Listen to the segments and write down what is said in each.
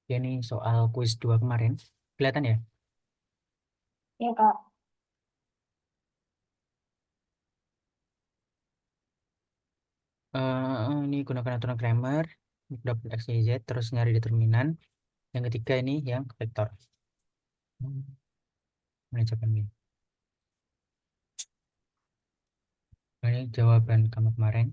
Ya, ini soal kuis 2 kemarin. Kelihatan ya? Ya, Kak. Ini gunakan aturan Kramer, dapat X, Y, Z, terus nyari determinan. Yang ketiga ini yang vektor. Mana jawabannya? Nah, ini jawaban kamu kemarin.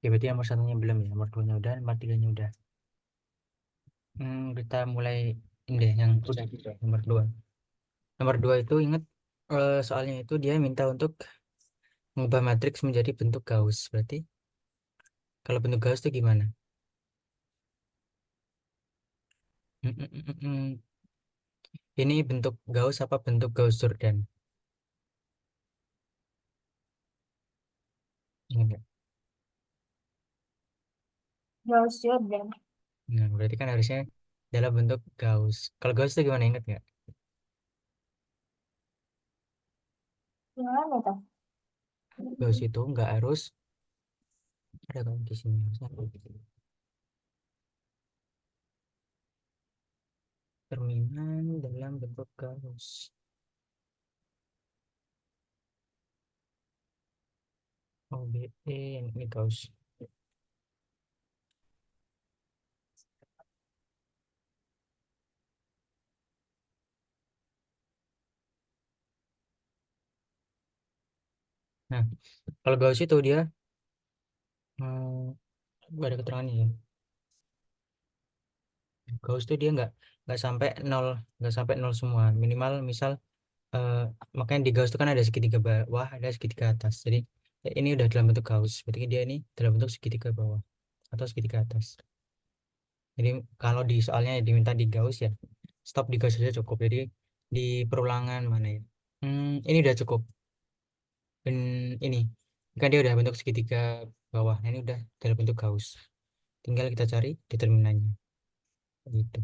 Oke, berarti nomor satunya belum ya, nomor duanya udah, nomor tiganya udah. Kita mulai ini deh, yang udah nomor dua. Nomor dua itu ingat, soalnya itu dia minta untuk mengubah matriks menjadi bentuk Gauss. Berarti kalau bentuk Gauss itu gimana? Mm, mm, mm, mm, mm. Ini bentuk Gauss apa bentuk Gauss-Jordan? Ingat nggak? Gauss Jordan. Nah, berarti kan harusnya dalam bentuk Gauss. Kalau Gauss itu gimana, ingat nggak? Gimana tuh? Gauss itu nggak harus ada kalau di sini harusnya terminan dalam bentuk Gauss. OBE ini Gauss. Nah, kalau Gauss itu dia nggak ada keterangannya ya. Gauss itu dia nggak sampai nol semua. Minimal misal, eh, makanya di Gauss itu kan ada segitiga bawah, ada segitiga atas. Jadi ini udah dalam bentuk Gauss. Berarti dia ini dalam bentuk segitiga bawah atau segitiga atas. Jadi kalau di soalnya diminta di Gauss ya, stop di Gauss saja cukup. Jadi di perulangan mana ya? Ini udah cukup. Dan ini kan dia udah bentuk segitiga bawah. Nah, ini udah dalam bentuk Gauss. Tinggal kita cari determinannya. Gitu.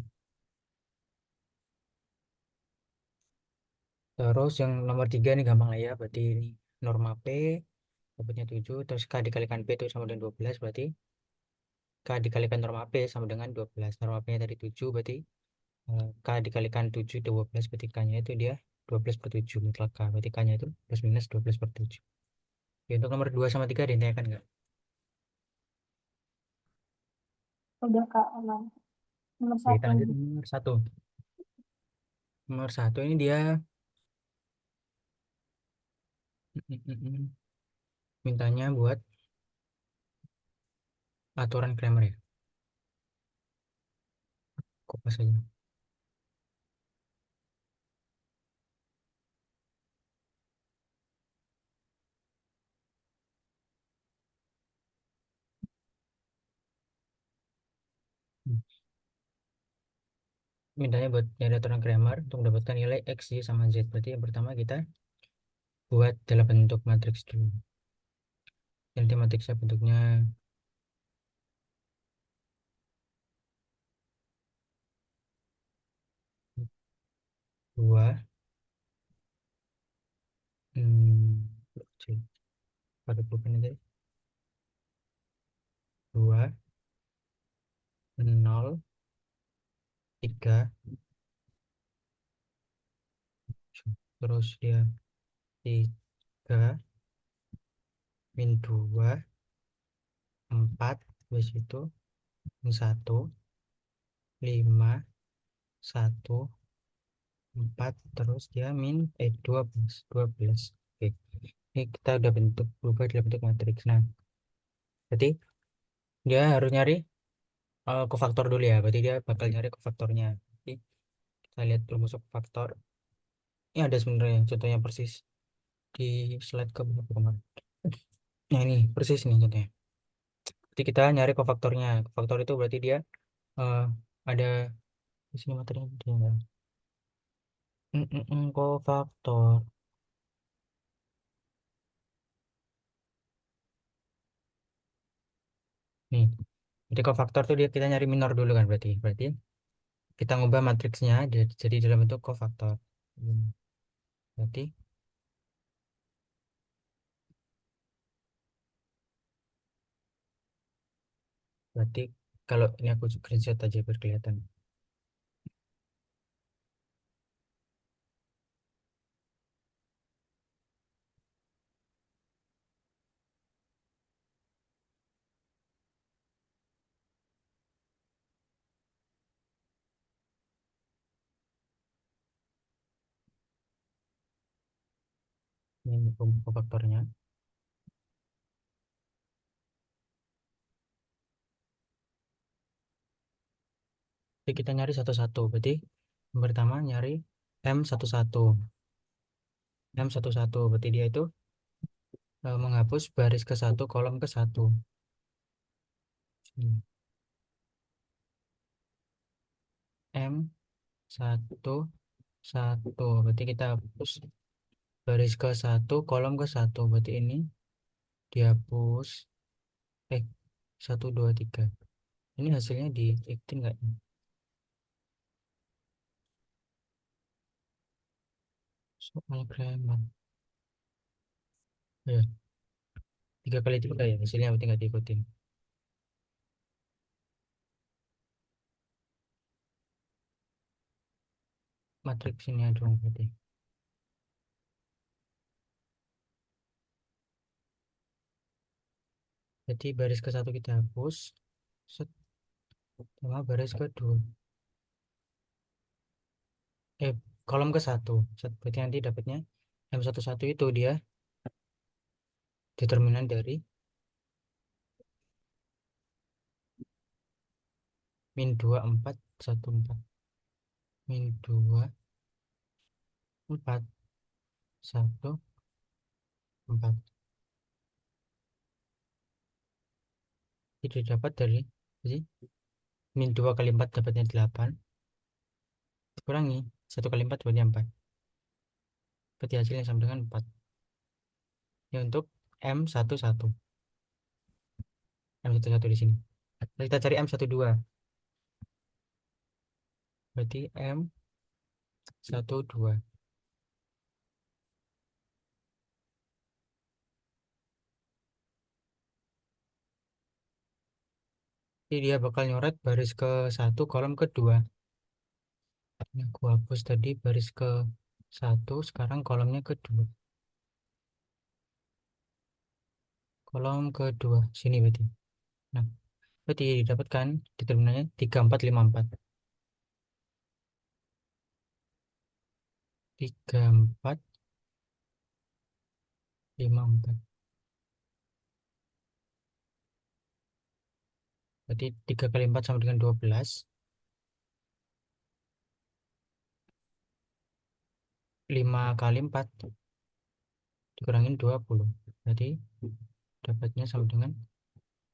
Terus yang nomor tiga ini gampang lah ya. Berarti ini norma P dapatnya 7. Terus K dikalikan P itu sama dengan 12. Berarti K dikalikan norma P sama dengan 12. Norma P nya tadi 7. Berarti K dikalikan 7 12. Berarti K nya itu dia 12 per 7 mutlak K. Berarti K nya itu plus minus 12 per 7. Ya, untuk nomor 2 sama 3 ditanyakan nggak? Udah, Kak, aman. Nomor Ya, kita satu lanjut ini. nomor satu. Nomor satu ini dia mintanya buat aturan Kramer ya. Kopas aja. Hmm. Mintanya buat nyari aturan Kramer untuk mendapatkan nilai X, Y, sama Z. Berarti yang pertama kita buat dalam bentuk matriks dulu. Nanti matriksnya bentuknya 2, kecil, pakai pulpen aja. 2, 0, 3, terus dia 3, min 2, 4, habis itu min 1, 5, 1, 4, terus dia min 12, 12. Oke, ini kita udah berubah dalam bentuk matriks. Nah, berarti dia harus nyari kofaktor dulu ya. Berarti dia bakal nyari kofaktornya. Jadi kita lihat rumus kofaktor. Ini ada sebenarnya contohnya persis di slide ke berapa kemarin. Nah, ini persis nih contohnya. Jadi kita nyari kofaktornya. Kofaktor itu berarti dia eh, ada di sini materinya. Dia enggak. Kofaktor. Nih, jadi kofaktor tuh dia kita nyari minor dulu kan berarti. Berarti kita ngubah matriksnya jadi dalam bentuk kofaktor. Hmm, Berarti berarti kalau ini aku screenshot aja biar kelihatan. Ini kofaktornya. Jadi kita nyari satu-satu. Berarti yang pertama nyari M11. M11 berarti dia itu menghapus baris ke satu kolom ke satu. M11 berarti kita hapus baris ke satu kolom ke satu. Berarti ini dihapus. Eh, 1, 2, 3. Ini hasilnya di ikutin nggak? Soal grammar. Ya, 3 kali 3 ya hasilnya berarti nggak diikutin. Matriks ini dong berarti. Jadi baris ke satu kita hapus. Set, sama baris kedua. Eh, kolom ke satu. Set, berarti nanti dapatnya M11 itu dia determinan dari -2, 4, 1, 4. -2, 4, 1, 4. Jadi dapat dari jadi -2 kali 4 dapatnya 8. Kurangi 1 kali 4 dapatnya 4. Berarti hasilnya sama dengan 4. Ini untuk M11. M11 di sini. Lalu kita cari M12. Berarti M12. Jadi dia bakal nyoret baris ke satu kolom kedua. Ini aku hapus tadi baris ke satu, sekarang kolomnya kedua. Kolom kedua sini berarti. Nah, berarti didapatkan determinannya 3, 4, 5, 4. 3, 4, 5, 4. Berarti 3 kali 4 sama dengan 12. 5 kali 4 dikurangin 20. Berarti dapatnya sama dengan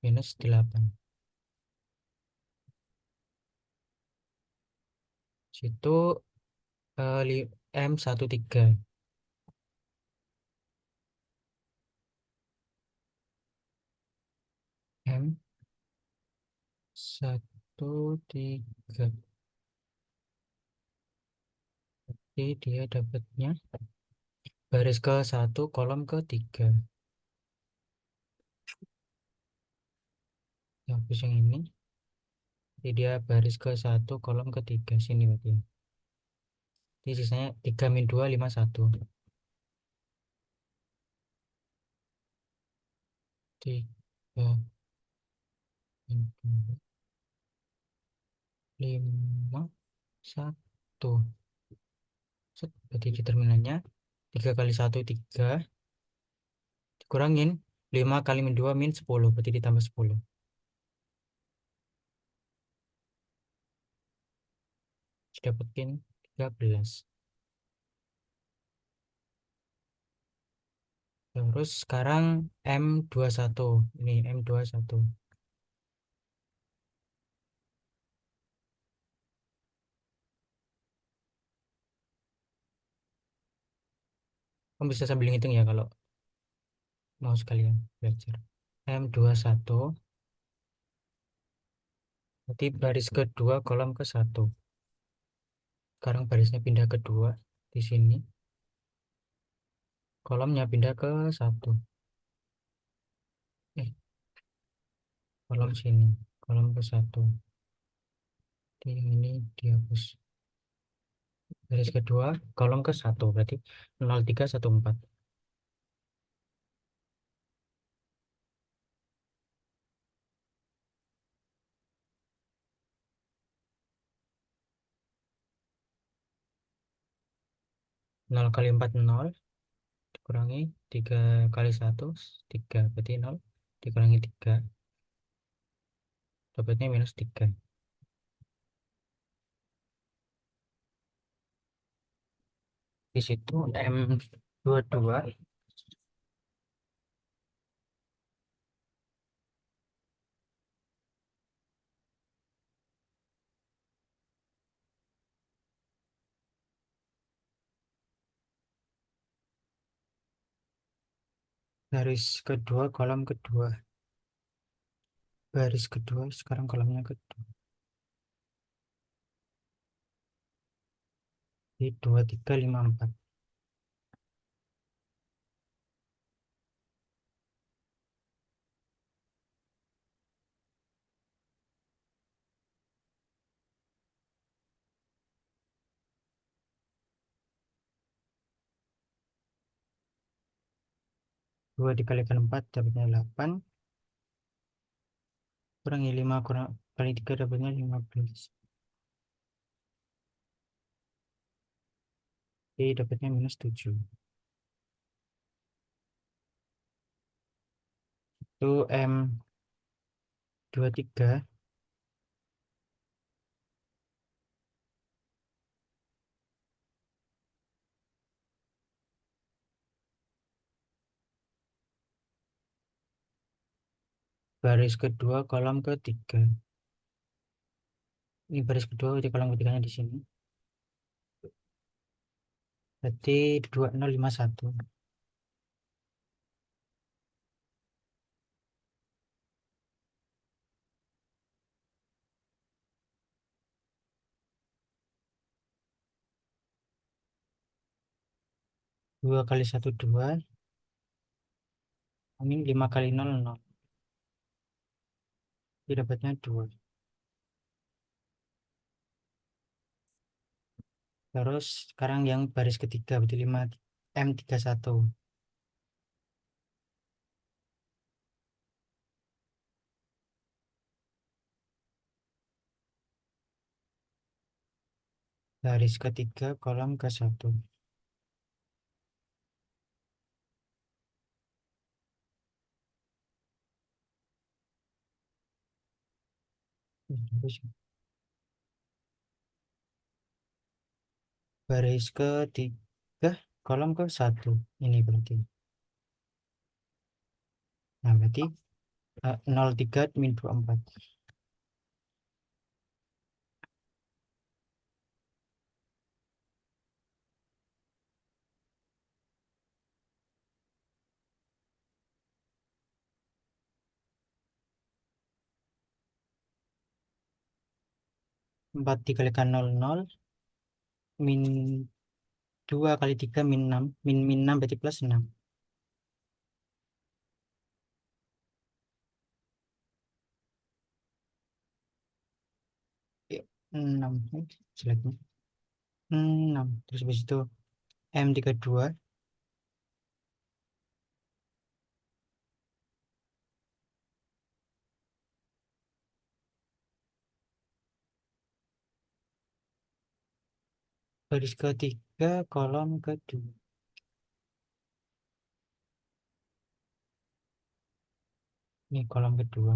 -8. Situ M13. M13. Jadi dia dapatnya baris ke satu kolom ke 3. Hapus yang ini. Jadi dia baris ke satu kolom ke 3 sini berarti. Jadi sisanya 3, -2, 5, 1. 3, -2, 5, 1. Set, berarti determinannya 3 kali 1 3 dikurangin 5 kali -2 -10, berarti ditambah 10. Dapetin 13. Terus sekarang M21. Ini M21. Kamu bisa sambil ngitung ya kalau mau sekalian belajar. M21 Berarti baris kedua kolom ke satu. Sekarang barisnya pindah ke dua. Di sini kolomnya pindah ke satu. Eh, kolom sini. Kolom ke satu. Di yang ini dihapus. Baris kedua kolom ke satu. Berarti 0314. 0 kali 4 0. Dikurangi 3 kali satu 3. Berarti 0 dikurangi 3. Dapatnya minus 3. Di situ M22 baris kedua kolom kedua. Baris kedua sekarang kolomnya kedua. Di 2354. Dua dikalikan 4 dapatnya 8. Kurangi 5 kurang kali 3 dapatnya 15. Jadi dapatnya minus 7. Itu M23 baris kedua kolom ketiga. Ini baris kedua di kolom ketiganya di sini. Berarti 2051. Dua kali satu 2. Ini 5 kali 0 0. Jadi dapatnya 2. Terus sekarang yang baris ketiga berarti 5 M31. Baris ketiga kolom ke satu. Baris ketiga kolom ke satu. Ini berarti. Nah, berarti 03 min 24. Empat dikalikan 00 min 2 kali 3 min 6. Min 6 berarti plus 6. Ya, 6. Jeleknya. 6. Terus habis itu M32. Baris ketiga kolom kedua. Ini kolom kedua.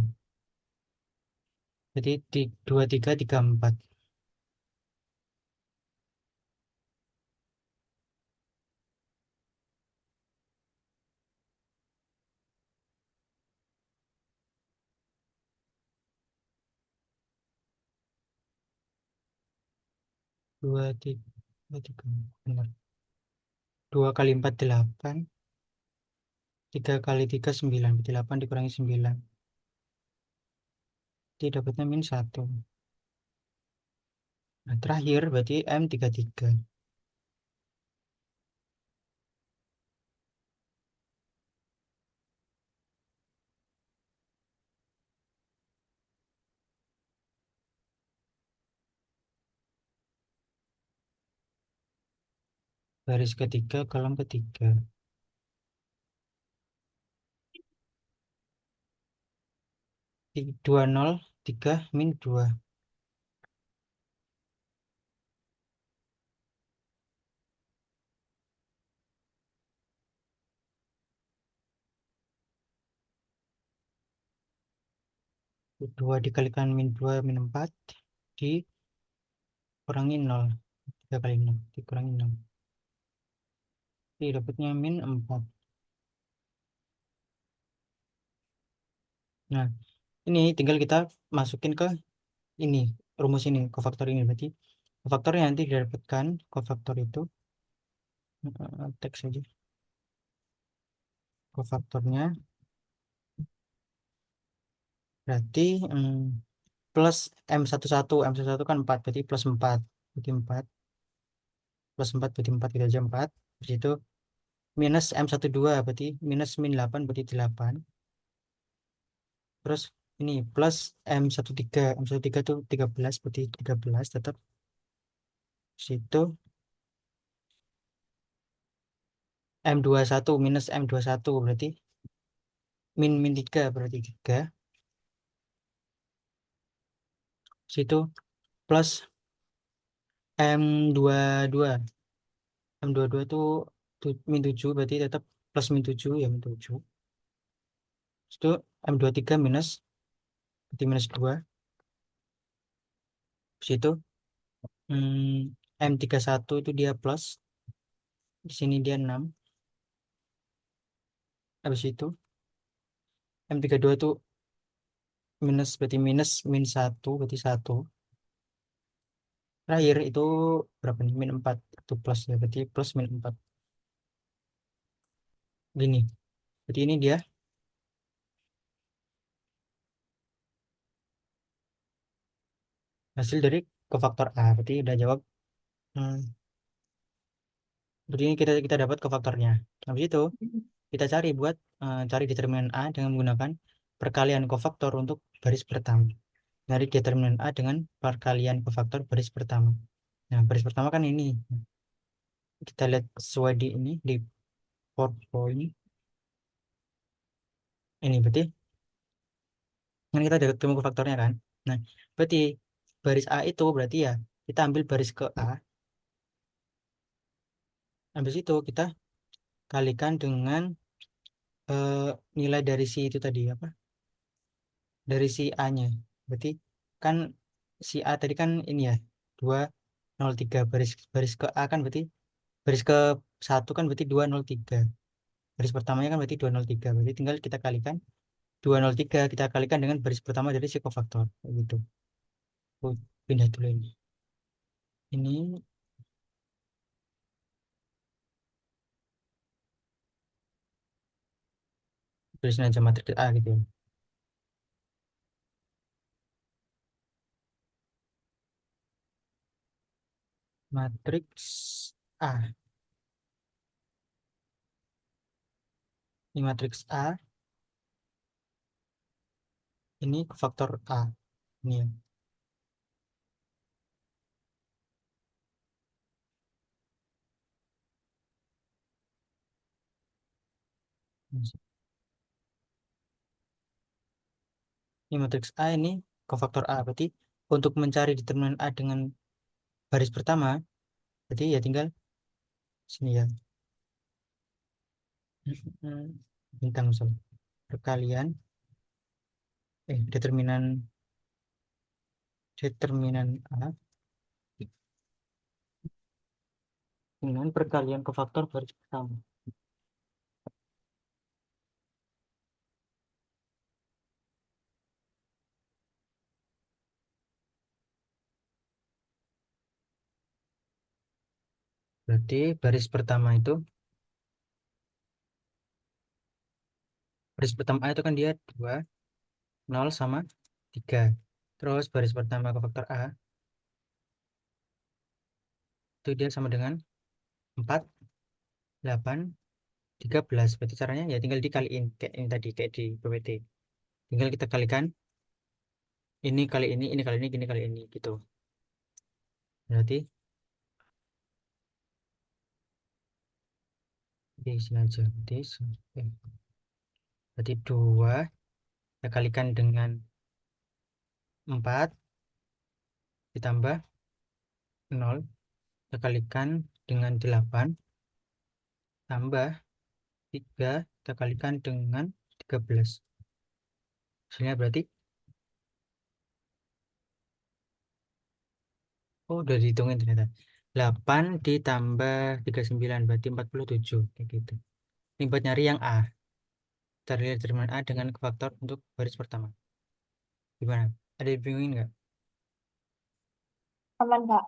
Jadi 2334. 23 benar. 2 kali 4 8. 3 kali 3 9. Berarti 8 dikurangi 9. dapatnya min 1. Nah, terakhir berarti M33. Baris ketiga, kolom ketiga. 203 min 2. Dua dikalikan min 2 min 4 dikurangi 0. 3 kali 6 dikurangi 6. Jadi dapatnya min 4. Nah, ini tinggal kita masukin ke ini, rumus ini, kofaktor ini. Berarti kofaktornya nanti didapatkan, kofaktor itu, teks saja. Kofaktornya berarti plus M11, M11 kan 4, berarti plus 4. Berarti 4, plus 4, berarti 4, kita aja 4. Terus itu minus M12, berarti minus min 8, berarti 8. Terus ini plus M13, M13 itu 13, berarti 13 tetap. Situ M21 minus M21 berarti min 3, berarti 3. Situ plus M22. M22 itu min 7, berarti tetap plus min 7, ya min 7. Itu M23 minus, berarti minus 2. Situ M31 itu dia plus, di sini dia 6. Habis itu M32 itu minus, berarti minus min 1, berarti 1. Terakhir itu berapa nih? Min 4 itu plus, ya berarti plus min 4. Gini. Berarti ini dia hasil dari kofaktor A. Berarti udah jawab. Hmm, Berarti ini kita dapat kofaktornya. Habis itu kita cari buat cari determinan A dengan menggunakan perkalian kofaktor untuk baris pertama. Dari determinan A dengan perkalian kofaktor baris pertama. Nah, baris pertama kan ini. Kita lihat sesuai di ini di PowerPoint. Ini berarti kan kita udah ketemu kofaktornya kan. Nah, berarti baris A itu berarti ya kita ambil baris ke A. Habis itu kita kalikan dengan eh, nilai dari si itu tadi apa? Dari si A-nya. Berarti kan si A tadi kan ini ya 203, baris baris ke A kan berarti baris ke satu kan berarti 203. Baris pertamanya kan berarti 203. Berarti tinggal kita kalikan 203, kita kalikan dengan baris pertama dari si kofaktor. Kayak gitu. Oh, pindah dulu ini. Ini tulisin aja matriks A gitu ya. Matriks A. Ini matriks A. Ini kofaktor A. Ini ya. Ini matriks A, ini kofaktor A. Berarti untuk mencari determinan A dengan baris pertama, berarti ya tinggal sini ya. Bintang misalnya. Perkalian determinan A dengan perkalian kofaktor baris pertama. Berarti baris pertama A itu kan dia 2, 0 sama 3. Terus baris pertama kofaktor A itu dia sama dengan 4, 8, 13. Berarti caranya ya tinggal dikaliin kayak ini tadi, kayak di PPT. Tinggal kita kalikan ini kali ini, gini kali ini gitu. Berarti di sini aja. Berarti 2 kita kalikan dengan 4 ditambah 0 kita kalikan dengan 8 tambah 3 kita kalikan dengan 13. Hasilnya berarti, oh udah dihitungin ternyata. 8 ditambah 39 berarti 47. Kayak gitu. Ini buat nyari yang A. Kita lihat determinan A dengan faktor untuk baris pertama. Gimana? Ada yang bingungin nggak? Aman, Kak.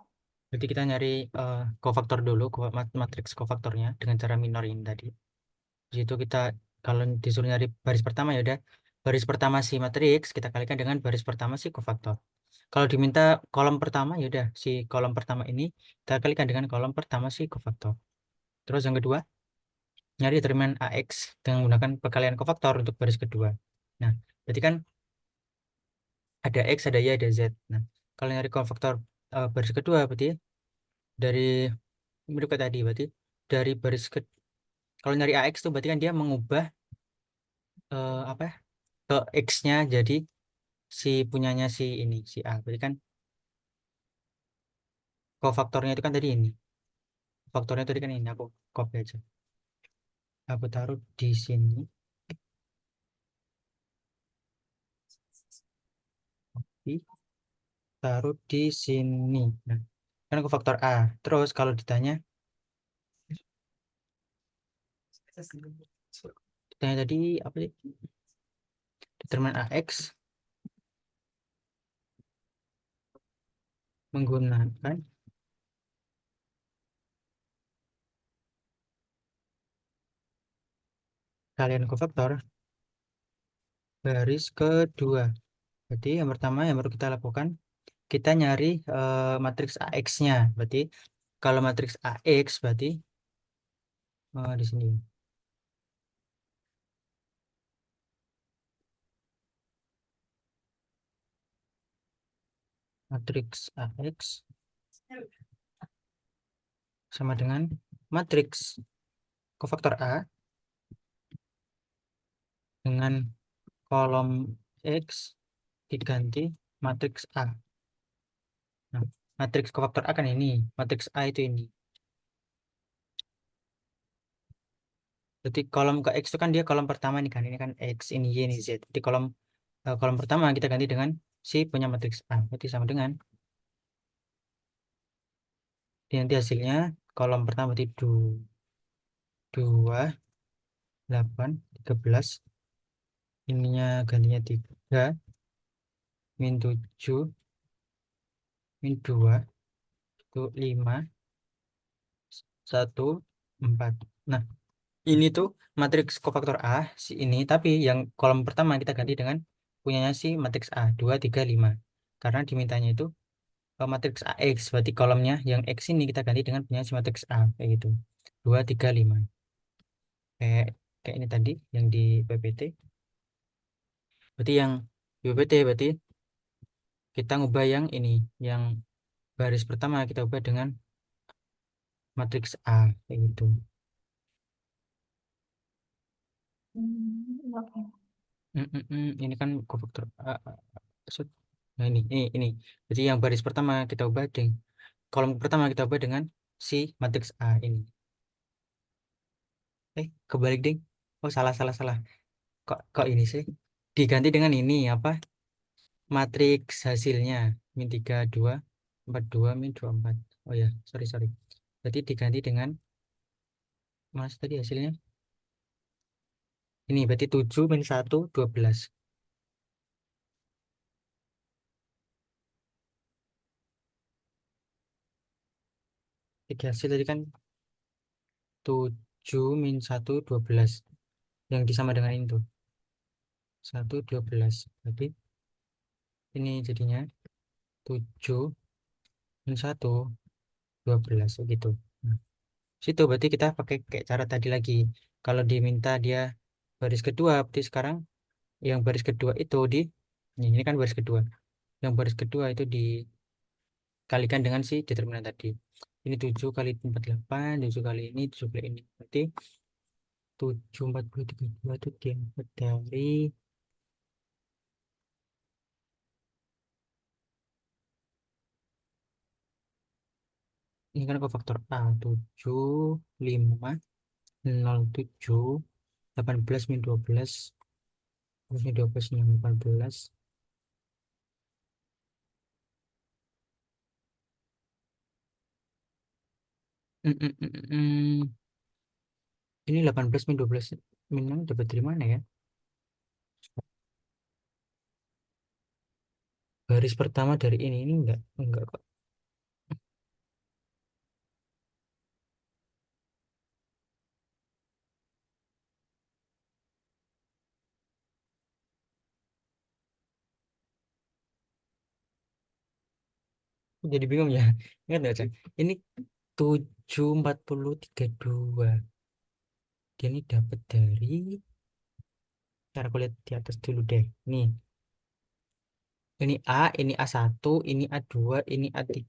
Berarti kita nyari kofaktor dulu, matriks kofaktornya dengan cara minor ini tadi. Di situ kita kalau disuruh nyari baris pertama ya udah baris pertama si matriks kita kalikan dengan baris pertama si kofaktor. Kalau diminta kolom pertama ya udah si kolom pertama ini kita kalikan dengan kolom pertama si kofaktor. Terus yang kedua nyari determinan AX dengan menggunakan perkalian kofaktor untuk baris kedua. Nah, berarti kan ada X, ada Y, ada Z. Nah, kalau nyari kofaktor baris kedua berarti dari mirip kayak tadi berarti dari baris ke kalau nyari AX itu berarti kan dia mengubah apa ya, ke X-nya jadi si punyanya si ini si A. Berarti kan kofaktornya itu kan tadi ini. Faktornya tadi kan ini aku copy aja. Aku taruh di sini. Copy, taruh di sini. Nah, kan kofaktor A. Terus kalau ditanya tadi apa sih? Determinan AX menggunakan kalian kofaktor baris kedua. Berarti yang pertama yang baru kita lakukan kita nyari matriks AX-nya. Berarti kalau matriks AX berarti di sini matriks AX sama dengan matriks kofaktor A dengan kolom X diganti matriks A. Nah, matriks kofaktor A kan ini, matriks A itu ini. Jadi kolom ke X itu kan dia kolom pertama nih kan, ini kan X, ini Y, ini Z. Di kolom pertama kita ganti dengan si punya matriks A. Berarti sama dengan nanti hasilnya kolom pertama berarti 2, 8, 13. Ininya gantinya 3, min 7, min 2, itu 5, 1, 4. Nah, ini tuh matriks kofaktor A si ini, tapi yang kolom pertama kita ganti dengan punyanya si matriks A 2, 3, 5 karena dimintanya itu matriks AX, berarti kolomnya yang X ini kita ganti dengan punya si matriks A kayak gitu 2, 3, 5 kayak kayak ini tadi yang di PPT. Berarti yang di PPT berarti kita ngubah yang ini, yang baris pertama kita ubah dengan matriks A kayak gitu. Oke. Ini kan kofaktor A, maksud nah ini jadi yang baris pertama kita ubah dengan kolom pertama kita ubah dengan si matriks A ini. Kebalik ding. Oh, salah salah salah. Kok ini sih diganti dengan ini apa, matriks hasilnya min 3, 2, 4, 2, min 2, 4. Oh ya, sorry sorry, berarti diganti dengan mas tadi hasilnya ini berarti 7 min 1, 12. Tiga hasil tadi kan 7 min 1, 12 yang disama dengan itu 1, 12 berarti Ini jadinya 7 min 1 12 gitu. Nah, situ berarti kita pakai kayak cara tadi lagi. Kalau diminta dia baris kedua, berarti sekarang yang baris kedua itu ini kan baris kedua. Yang baris kedua itu dikalikan dengan si determinan tadi. Ini 7 kali 48, 7 kali ini, 7 kali ini. Berarti 7 40 32 itu diambil dari ini kan ke faktor A 7 5 0 7 18 min 12 minus 12 min 14. Ini 18 min 12 min 6 dapat dari mana ya? Baris pertama dari ini enggak kok. Jadi bingung ya. Ingat nggak, Cak? Ini 7 40 32. Dia ini dapat dari cara aku lihat di atas dulu deh. Nih, ini A1, ini A2, ini A3.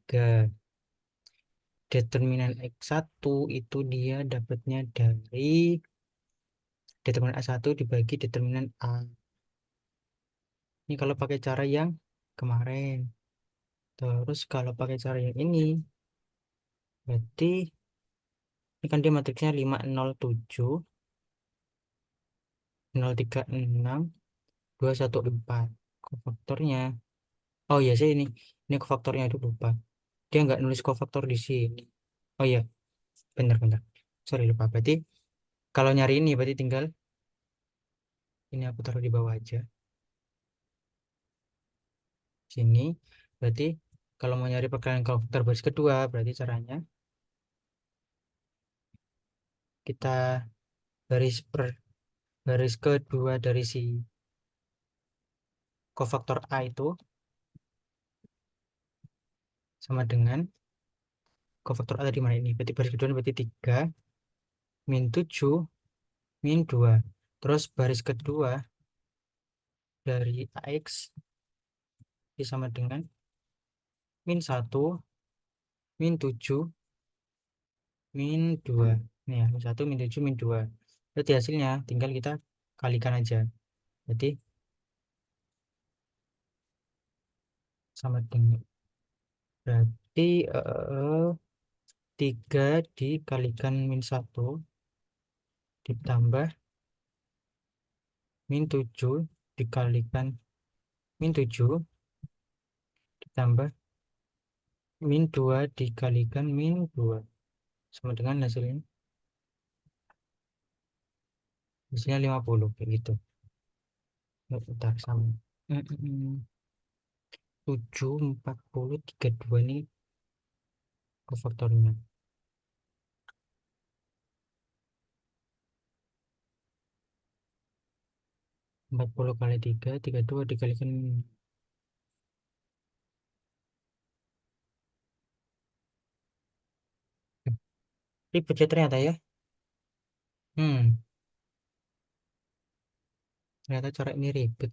Determinan X1 itu dia dapatnya dari determinan A1 dibagi determinan A. Ini kalau pakai cara yang kemarin. Terus kalau pakai cara yang ini, berarti ini kan dia matriksnya 5 0 7 0 3 6 2 1 4. Kofaktornya. Oh iya sih ini kofaktornya itu lupa. Dia nggak nulis kofaktor di sini. Oh iya, benar-benar. Sorry lupa. Berarti kalau nyari ini berarti tinggal ini aku taruh di bawah aja. Sini. Berarti kalau mau nyari perkalian kofaktor baris kedua, berarti caranya kita baris per baris kedua dari si kofaktor A itu sama dengan kofaktor A tadi mana ini? Berarti baris kedua berarti 3 min 7 min 2. Terus baris kedua dari AX sama dengan min 1 min 7 min 2. Nih ya, min 1 min 7 min 2. Berarti hasilnya tinggal kita kalikan aja. Berarti sama dengan berarti 3 dikalikan min 1 ditambah min 7 dikalikan min 7 ditambah min 2 dikalikan min 2 sama dengan hasilnya 50 kayak gitu. Ya, bentar sama. 7 40 32 ini kofaktornya. 40 kali 3 32 dikalikan ribet ya ternyata ya. Hmm, ternyata cara ini ribet.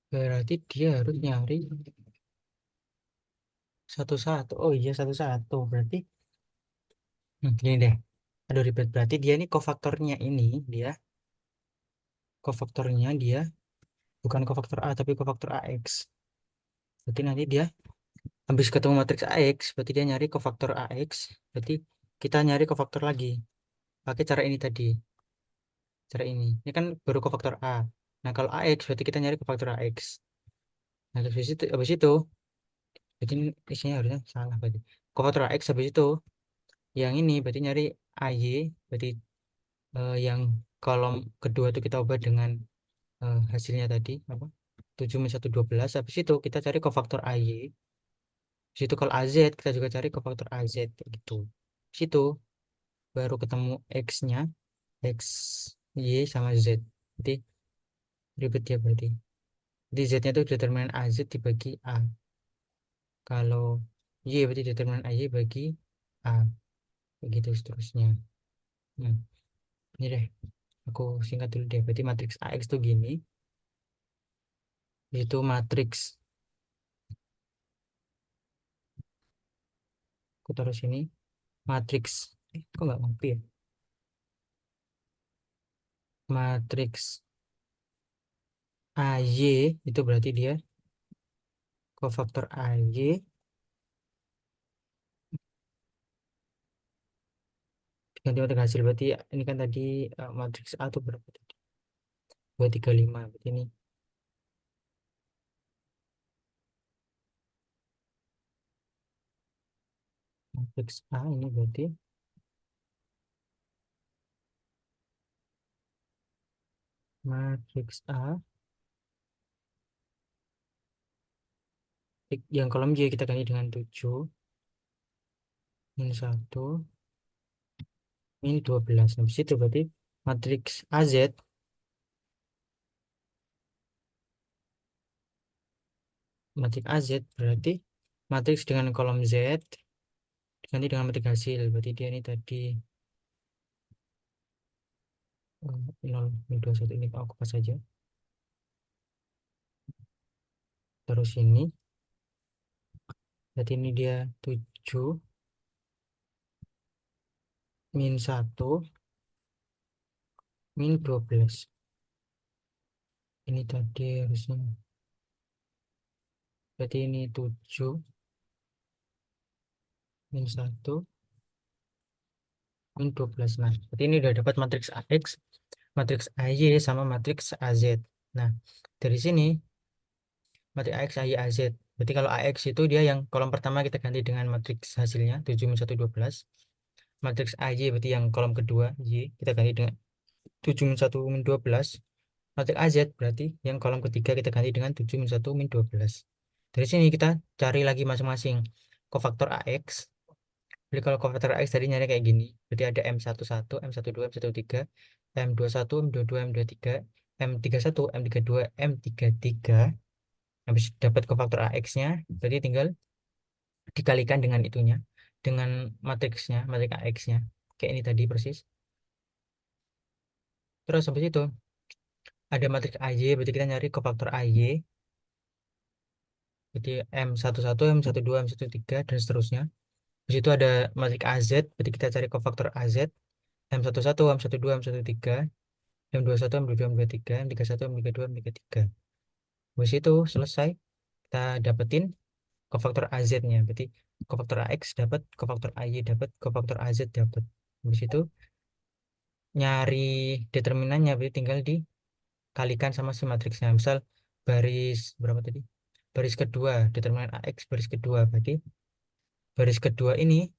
Berarti dia harus nyari satu-satu. Oh iya satu-satu. Berarti gini deh. Aduh ribet. Berarti dia ini kofaktornya dia bukan kofaktor A tapi kofaktor AX. Berarti nanti dia habis ketemu matriks AX, berarti dia nyari kofaktor AX. Berarti kita nyari kofaktor lagi. Pakai cara ini tadi. Cara ini. Ini kan baru kofaktor A. Nah, kalau AX berarti kita nyari kofaktor AX. Nah, habis itu jadi ini isinya harusnya salah berarti. Kofaktor AX habis itu yang ini berarti nyari AY, berarti yang kolom kedua itu kita ubah dengan hasilnya tadi apa? 7 min 1 12. Habis itu kita cari kofaktor AY. Habis itu kalau AZ kita juga cari kofaktor AZ kayak gitu. Habis itu baru ketemu X-nya, X, Y sama Z. Berarti ribet ya berarti. Jadi Z-nya itu determinan AZ dibagi A. Kalau Y berarti determinan AY bagi A. Begitu seterusnya. Nah, ini deh. Aku singkat dulu deh. Berarti matriks AX itu gini. Itu matriks. Aku taruh sini. Matriks. Kok nggak mampu ya? Matriks AY itu berarti dia kofaktor AY ganti matriks hasil. Berarti ini kan tadi matriks A itu berapa tadi? 235. Berarti ini matriks A ini berarti matriks A yang kolom Y kita ganti dengan 7 min 1 min 12. Nah, itu berarti matriks AZ, matriks AZ berarti matriks dengan kolom Z diganti dengan matriks hasil. Berarti dia ini tadi 0 min 21 ini aku pas saja. Terus ini berarti ini dia 7 min 1 min 12. Ini tadi harusnya berarti ini 7 min 1 min 12. Nah, berarti ini udah dapat matriks AX, matriks AY sama matriks AZ. Nah, dari sini matriks AX, AY, AZ. Berarti kalau AX itu dia yang kolom pertama kita ganti dengan matriks hasilnya 7 min 1 12. Matriks AY berarti yang kolom kedua Y kita ganti dengan 7 min 1 min 12. Matriks AZ berarti yang kolom ketiga kita ganti dengan 7 min 1 min 12. Dari sini kita cari lagi masing-masing kofaktor AX. Jadi kalau kofaktor AX tadi nyari kayak gini. Berarti ada M11, M12, M13, M21, M22, M23, M31, M32, M33. Habis dapat kofaktor AX-nya, berarti tinggal dikalikan dengan itunya, dengan matriksnya, matriks AX-nya. Kayak ini tadi persis. Terus habis itu ada matriks AY, berarti kita nyari kofaktor AY. Jadi M11, M12, M13, dan seterusnya. Di situ ada matriks AZ, berarti kita cari kofaktor AZ. M11, M12, M13, M21, M22, M23, M31, M32, M33. Habis itu selesai, kita dapetin kofaktor AZ-nya. Berarti kofaktor AX dapat, kofaktor AY dapat, kofaktor AZ dapat. Habis itu nyari determinannya, berarti tinggal dikalikan sama si matriksnya. Misal baris berapa tadi? Baris kedua, determinan AX baris kedua. Berarti baris kedua ini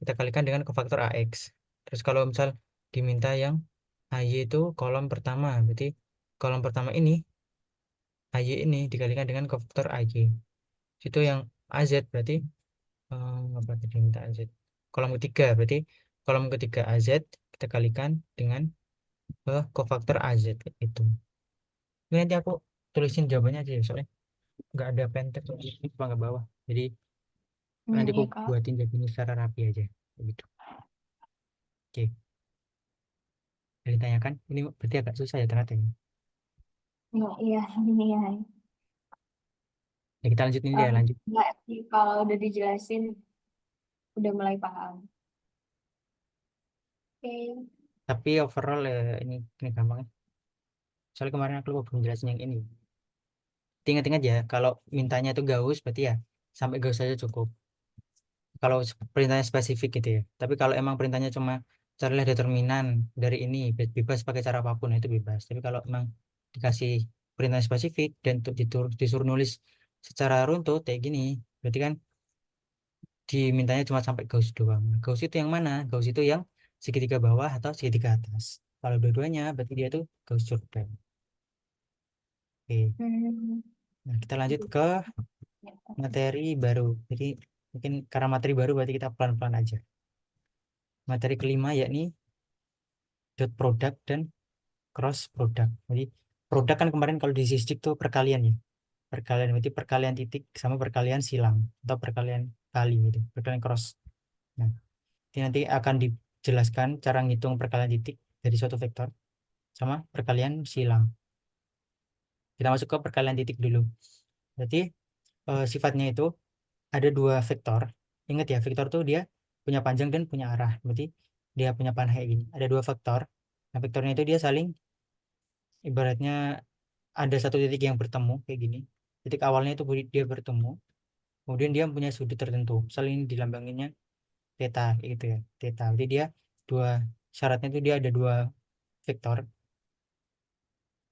kita kalikan dengan kofaktor AX. Terus kalau misal diminta yang AY itu kolom pertama, berarti kolom pertama ini AY ini dikalikan dengan kofaktor AY. Itu yang AZ berarti apa tadi minta AZ? Kolom ketiga berarti kolom ketiga AZ kita kalikan dengan kofaktor AZ itu. Ini nanti aku tulisin jawabannya aja ya, soalnya nggak ada pentek di ke bawah. Jadi nanti aku Iya kak. buatin jadi ini secara rapi aja. Begitu. Oke. Jadi tanyakan, ini berarti agak susah ya ternyata ini. Nggak, iya, iya. Ya, kita lanjut ini ya, Um, lanjut. nggak sih, kalau udah dijelasin, udah mulai paham. Oke. Tapi overall ya, ini gampang ya. Soalnya kemarin aku lupa belum jelasin yang ini. Ingat-ingat ya, kalau mintanya itu Gauss, berarti ya sampai Gauss saja cukup. Kalau perintahnya spesifik gitu ya. Tapi kalau emang perintahnya cuma carilah determinan dari ini, bebas pakai cara apapun itu bebas. Tapi kalau emang dikasih perintah spesifik dan untuk disuruh nulis secara runtut kayak gini, berarti kan dimintanya cuma sampai Gauss doang. Nah, Gauss itu yang mana? Gauss itu yang segitiga bawah atau segitiga atas. Kalau dua-duanya berarti dia itu Gauss Jordan. Oke. Hmm. Nah, kita lanjut ke materi baru. Jadi mungkin karena materi baru berarti kita pelan-pelan aja. Materi kelima yakni dot product dan cross product. Jadi produk kan kemarin kalau di sisdik tuh perkalian ya. Perkalian berarti perkalian titik sama perkalian silang atau perkalian kali gitu, perkalian cross. Nah, ini nanti akan dijelaskan cara ngitung perkalian titik dari suatu vektor sama perkalian silang. Kita masuk ke perkalian titik dulu. Berarti sifatnya itu ada dua vektor. Ingat ya, vektor tuh dia punya panjang dan punya arah. Berarti dia punya panah kayak gini. Ada dua vektor. Nah, vektornya itu dia saling ibaratnya ada satu titik yang bertemu kayak gini. Titik awalnya itu dia bertemu. Kemudian dia punya sudut tertentu. Misalnya ini dilambanginnya theta kayak gitu ya. Theta. Jadi dia dua syaratnya itu dia ada dua vektor.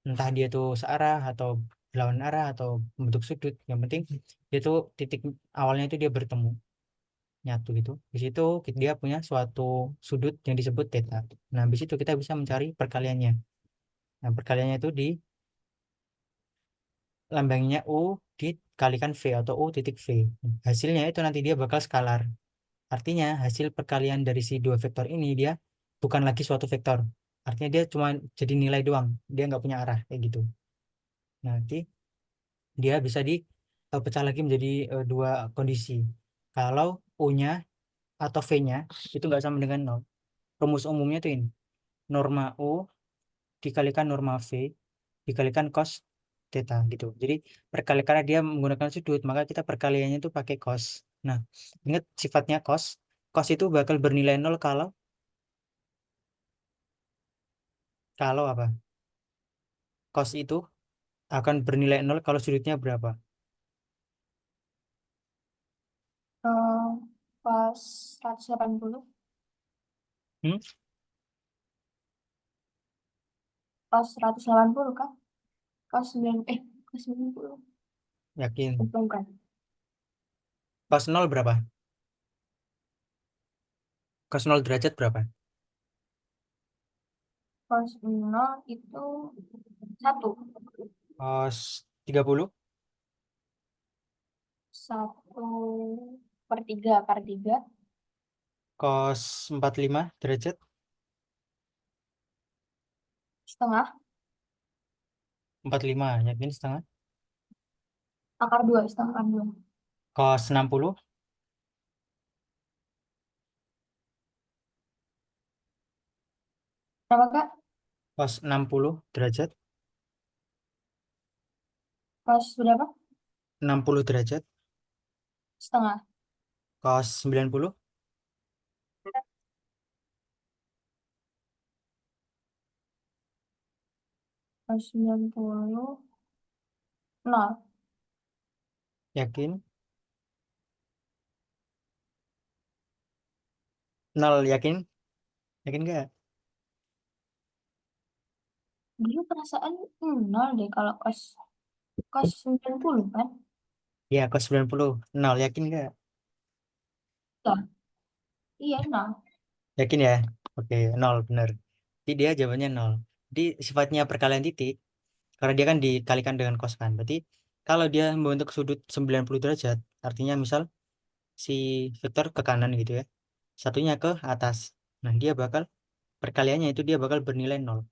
Entah dia tuh searah atau berlawan arah atau membentuk sudut. Yang penting dia tuh titik awalnya itu dia bertemu nyatu gitu. Di situ dia punya suatu sudut yang disebut theta. Nah, di situ kita bisa mencari perkaliannya. Nah, perkaliannya itu di lambangnya U dikalikan V atau U titik V. Hasilnya itu nanti dia bakal skalar. Artinya hasil perkalian dari si dua vektor ini dia bukan lagi suatu vektor. Artinya dia cuma jadi nilai doang. Dia nggak punya arah kayak gitu. Nanti dia bisa dipecah lagi menjadi dua kondisi. Kalau U-nya atau V-nya itu nggak sama dengan nol. Rumus umumnya itu ini. Norma U dikalikan norma V dikalikan cos theta gitu. Jadi karena dia menggunakan sudut, maka kita perkaliannya itu pakai cos. Nah, ingat sifatnya cos. Cos itu bakal bernilai nol kalau kalau apa? Cos itu akan bernilai nol kalau sudutnya berapa? Eh, pas 180, Hmm? pas 180 kan? Pas 9, pas 90. Yakin. Bukan, bukan. Cos nol berapa? Cos nol derajat berapa? Pas 0 itu 1. Cos 30? 1/3 per 3. Cos 45 derajat? Setengah. 45, yakin setengah? Akar 2, setengah akar 2. Cos 60? Berapa, Kak? Cos 60 derajat? Pas berapa? 60 derajat? Setengah. Cos 90? Pas 90. 0. Yakin? Nol, yakin? Yakin nggak? Dulu perasaan 0 deh kalau pas pas 90 kan? Ya, cos 90. Nol, yakin nggak? Lah, iya 0. Yakin ya? Oke, nol bener. Jadi dia jawabannya nol. Jadi sifatnya perkalian titik, karena dia kan dikalikan dengan cos kan. Berarti kalau dia membentuk sudut 90 derajat, artinya misal si vektor ke kanan gitu ya, satunya ke atas. Nah, dia bakal perkaliannya itu dia bakal bernilai nol.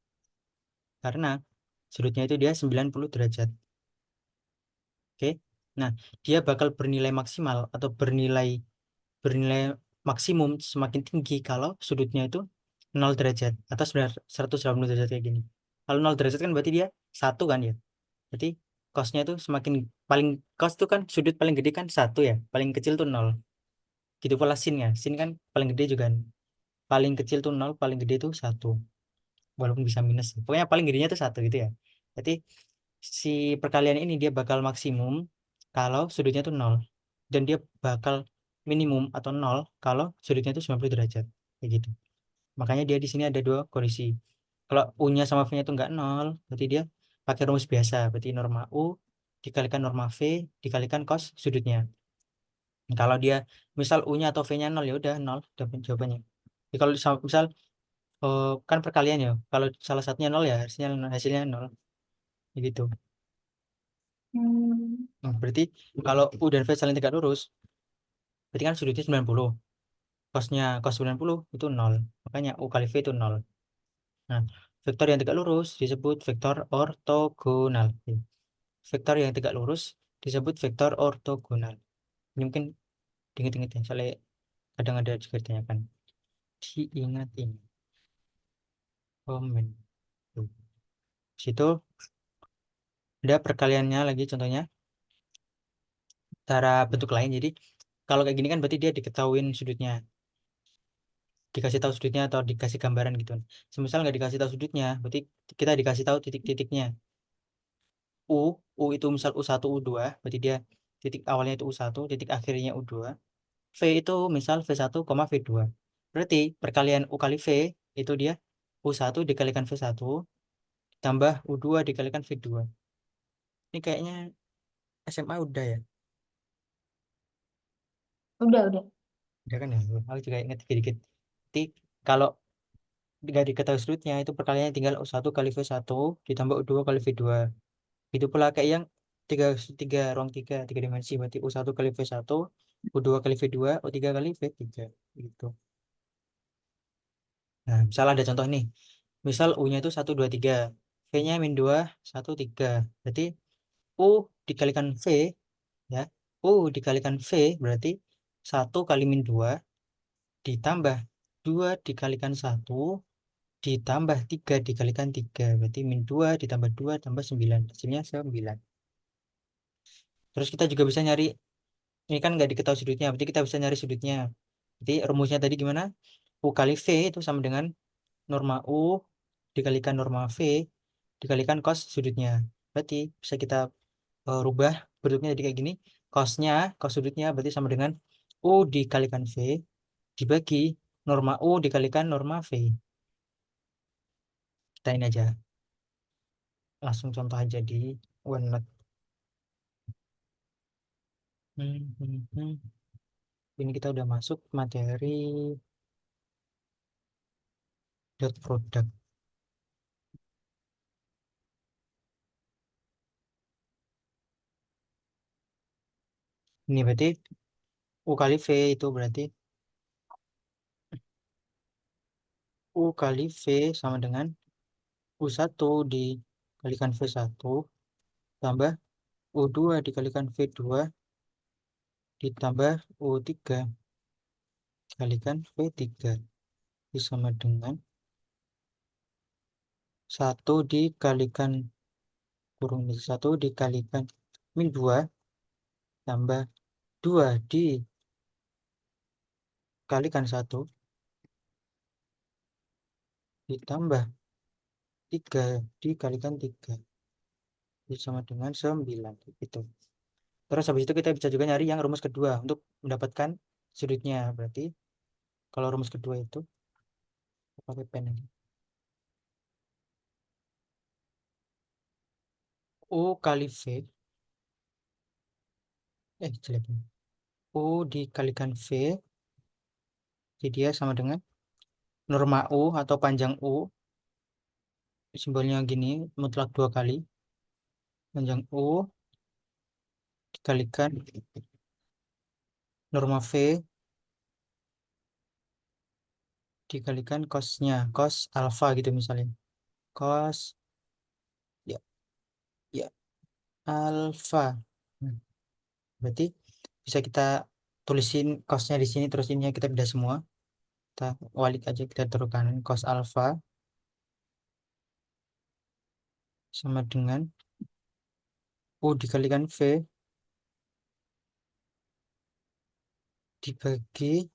Karena sudutnya itu dia 90 derajat. Oke. Nah, dia bakal bernilai maksimal atau bernilai bernilai maksimum semakin tinggi kalau sudutnya itu 0 derajat atau 180 derajat kayak gini. Kalau 0 derajat kan berarti dia satu kan ya. Berarti cosnya itu semakin paling cos itu kan sudut paling gede kan satu ya, paling kecil tuh nol. Gitu pula sin ya. Sin kan paling gede juga paling kecil tuh nol, paling gede tuh satu. Walaupun bisa minus. Pokoknya paling gedenya tuh satu gitu ya. Berarti si perkalian ini dia bakal maksimum kalau sudutnya tuh nol dan dia bakal minimum atau nol kalau sudutnya itu 90 derajat kayak gitu. Makanya dia di sini ada dua kondisi. Kalau U-nya sama V-nya itu enggak nol, berarti dia pakai rumus biasa. Berarti norma U dikalikan norma V dikalikan cos sudutnya. Kalau dia misal U-nya atau V-nya nol ya udah nol jawabannya. Jadi kalau misal kan perkalian ya. Kalau salah satunya nol ya hasilnya nol gitu. Hmm. Nah, berarti kalau U dan V saling tegak lurus, berarti kan sudutnya 90. Cosnya cos 90 itu nol. Makanya U kali V itu nol. Nah, Vektor yang tegak lurus disebut vektor ortogonal. Vektor yang tegak lurus disebut vektor ortogonal. Ini mungkin diingat-ingat ya, soalnya kadang ada juga ditanyakan. Diingat-ingat. Komen. Tuh. Situ ada perkaliannya lagi contohnya. Cara bentuk lain. Jadi kalau kayak gini kan berarti dia diketahuin sudutnya. Dikasih tahu sudutnya atau dikasih gambaran gitu. Semisal nggak dikasih tahu sudutnya, berarti kita dikasih tahu titik-titiknya. U, U itu misal U1, U2, berarti dia titik awalnya itu U1, titik akhirnya U2. V itu misal V1, V2. Berarti perkalian U kali V itu dia U1 dikalikan V1 tambah U2 dikalikan V2. Ini kayaknya SMA udah ya. Udah. Udah kan ya. Aku juga ingat dikit-dikit. Jadi kalau nggak diketahui sudutnya itu perkaliannya tinggal U1 kali V1 ditambah U2 kali V2. Itu pula kayak yang tiga tiga ruang tiga dimensi berarti U1 kali V1, U2 kali V2, U3 kali V3 gitu. Nah, misal ada contoh nih. Misal U-nya itu 1, 2, 3, V-nya min 2, 1, 3. Berarti U dikalikan V ya. U dikalikan V berarti 1 kali min 2 ditambah 2 dikalikan 1 ditambah 3 dikalikan 3. Berarti min 2 ditambah 2 tambah 9. Hasilnya 9. Terus kita juga bisa nyari, ini kan nggak diketahui sudutnya, berarti kita bisa nyari sudutnya. Jadi rumusnya tadi gimana? U kali V itu sama dengan norma U dikalikan norma V dikalikan cos sudutnya. Berarti bisa kita rubah bentuknya jadi kayak gini. Cos sudutnya berarti sama dengan U dikalikan V dibagi norma U dikalikan norma V. Kita ini aja. Langsung contoh aja di OneNote. Hmm, hmm, hmm. Ini kita udah masuk materi dot product. Ini berarti U kali V itu berarti U kali V sama dengan U1 dikalikan V1 tambah U2 dikalikan V2 ditambah U3 dikalikan V3 itu sama dengan 1 dikalikan min 2 tambah 2 dikalikan 1 ditambah 3 dikalikan 3 itu sama dengan 9 gitu. Terus habis itu kita bisa juga nyari yang rumus kedua untuk mendapatkan sudutnya. Berarti kalau rumus kedua itu pakai pen aja. U kali V, jelek ini. U dikalikan V, jadi dia sama dengan norma U atau panjang U, simbolnya gini, mutlak 2 kali. Panjang U dikalikan norma V dikalikan cosnya, cos alfa gitu misalnya. Cos, ya, ya, alfa. Hmm, Berarti bisa kita tulisin cosnya di sini, terus ini kita beda semua. Kita walik aja, kita taruh kanan. Cos alfa sama dengan U dikalikan V dibagi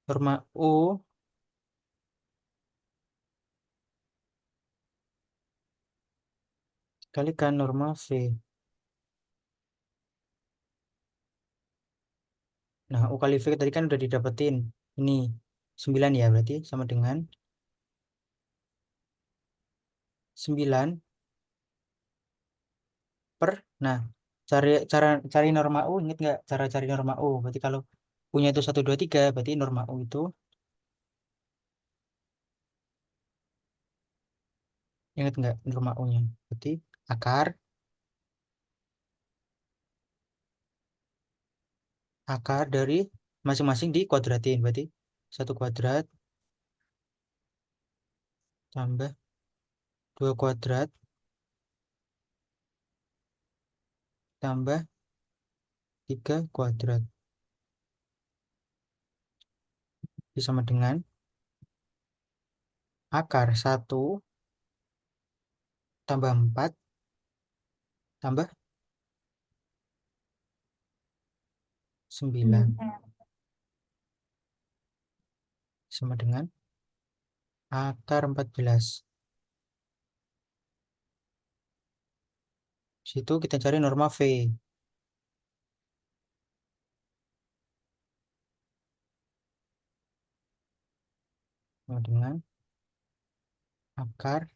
norma U dikalikan norma V. Nah, U kali V tadi kan udah didapetin. Ini 9 ya, berarti sama dengan 9 per. Nah, cari cara cari norma U, inget nggak cara cari norma U? Berarti kalau punya itu 1, 2, 3 berarti norma U itu, inget nggak norma U-nya? Berarti akar, akar dari masing-masing dikuadratin. Berarti 1 kuadrat tambah 2 kuadrat tambah 3 kuadrat. Itu sama dengan akar 1 tambah 4 tambah 9. 9. Sama dengan akar 14. Situ kita cari norma V. Sama dengan akar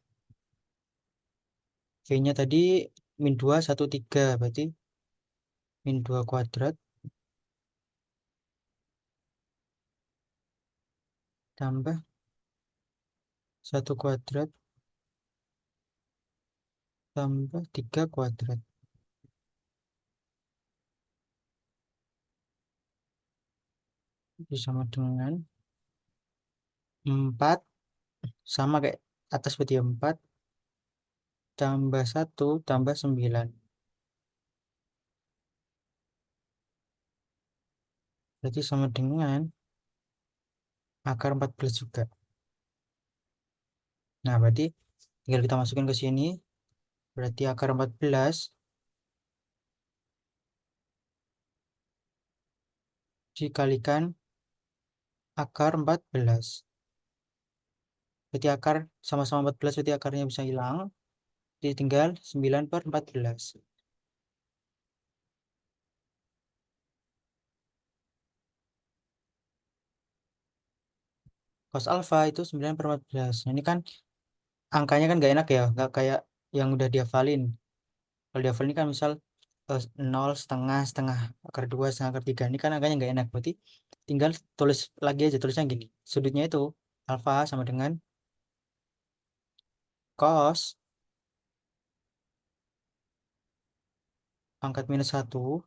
V-nya tadi min 2, 1, 3. Berarti min 2 kuadrat tambah 1 kuadrat tambah 3 kuadrat. Itu sama dengan 4, sama kayak atas, berarti 4 tambah 1 tambah 9. Berarti sama dengan akar 14 juga. Nah, berarti tinggal kita masukin ke sini. Berarti akar 14 dikalikan akar 14. Berarti akar sama-sama 14, berarti akarnya bisa hilang. Jadi tinggal 9/14. Cos alfa itu 9/14. Nah, ini kan angkanya kan nggak enak ya, nggak kayak yang udah dihafalin. Kalau dihafal ini kan misal 0 setengah, setengah akar 2, setengah akar 3. Ini kan angkanya nggak enak. Berarti tinggal tulis lagi aja, tulisnya gini. Sudutnya itu alfa sama dengan cos pangkat -1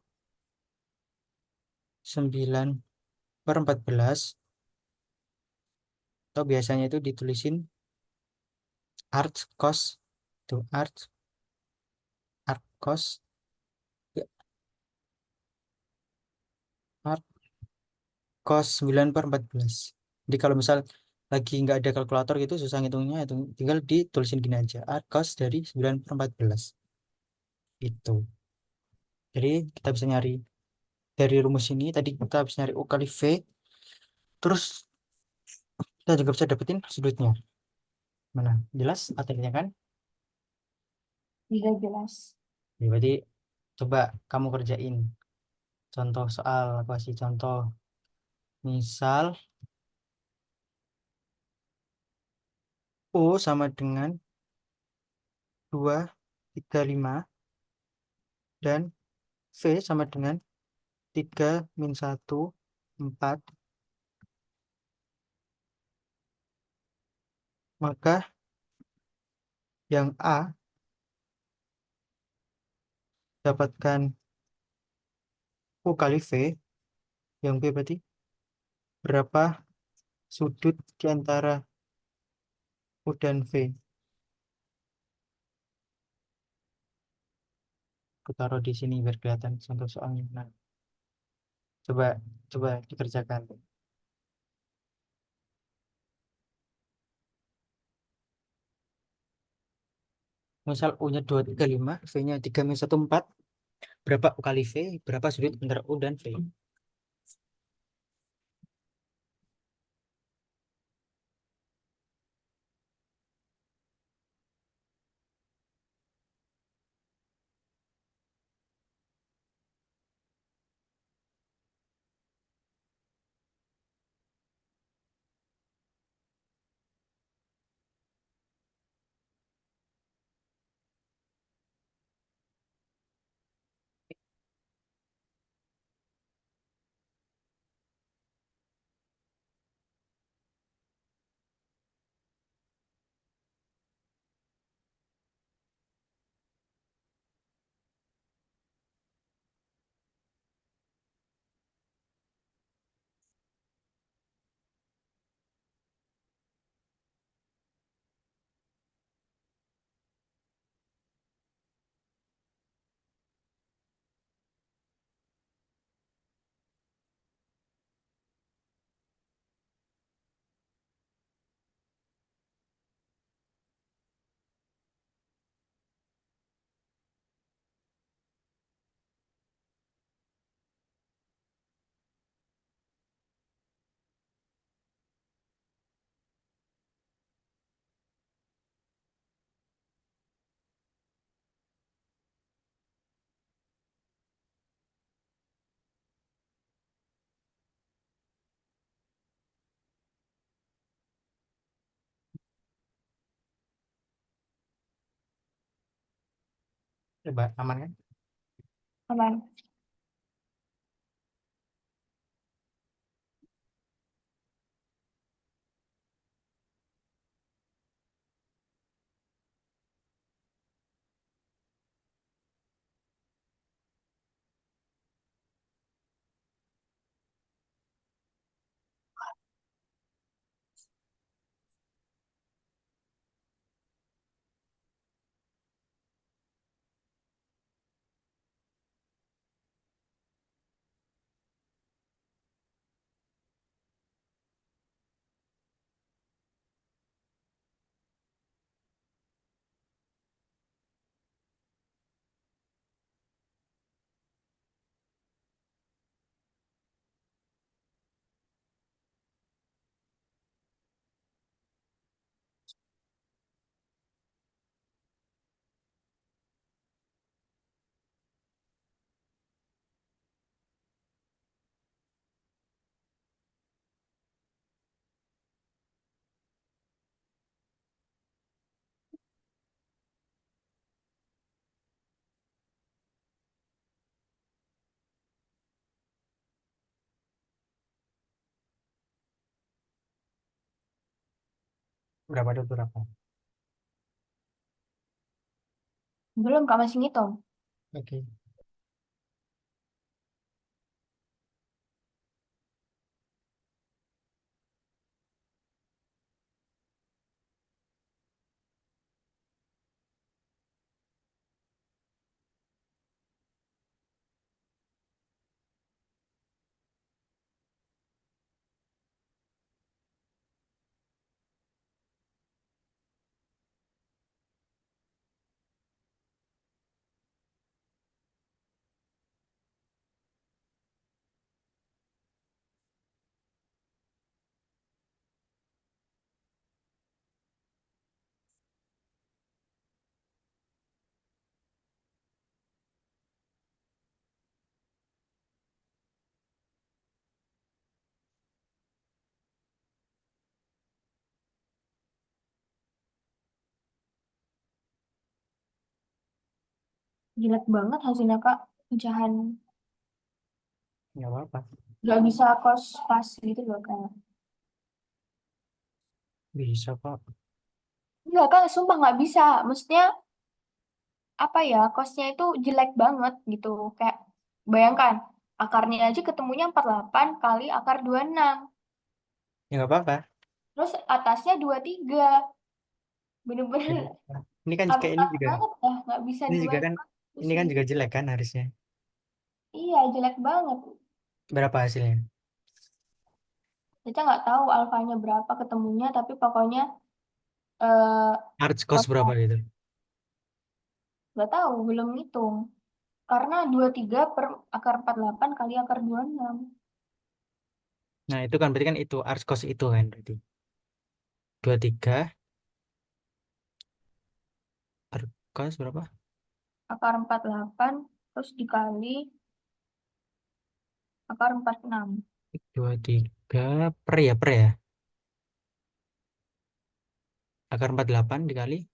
9/14, atau biasanya itu ditulisin arch cos, itu arch cos, ya, arch cos 9/14. Jadi kalau misal lagi nggak ada kalkulator gitu susah ngitungnya, itu tinggal ditulisin gini aja, arch cos dari 9/14 itu. Jadi kita bisa nyari dari rumus ini, tadi kita bisa nyari U kali V, terus kita juga bisa dapetin sudutnya. Mana jelas artinya kan? Tidak jelas. Ya, berarti coba kamu kerjain contoh soal, apa sih contoh. Misal U sama dengan 2, 3, 5, dan V sama dengan 3-1, 4. Maka yang A dapatkan U kali V, yang B berarti berapa sudut di antara U dan V. Aku taruh di sini biar kelihatan contoh soalnya. Nah, coba coba dikerjakan. Misal U-nya 2, 3, 5, V-nya 3-1, 4. Berapa U kali V? Berapa sudut antara U dan V? Coba aman kan? Aman. Berapa tuh berapa? Belum, Kak, masih ngitung. Oke. Jelek banget hasilnya, Kak. Pecahan. Nggak apa-apa. Gak bisa kos pas gitu loh, Kak. Bisa kok. Enggak, Kak. Sumpah nggak bisa. Maksudnya, apa ya, kosnya itu jelek banget gitu. Kayak, bayangkan, akarnya aja ketemunya 48 kali akar 26. Ya nggak apa-apa. Terus atasnya 23. Nggak Bener-bener apa-apa. Ini kan kayak abstrak banget ya. Nggak bisa ini juga dibahas. kan ini kan Pusing. juga jelek kan harusnya. Iya, jelek banget. Berapa hasilnya? Caca nggak tahu alfanya berapa ketemunya, tapi pokoknya eh Arts cost kosnya berapa gitu? nggak tahu, belum ngitung. Karena 23 per akar 48 kali akar 26. Nah, itu kan berarti kan itu arts cost itu kan berarti. 23 arts cost berapa? Akar 48 terus dikali akar 46. 23 per ya. Akar 48 dikali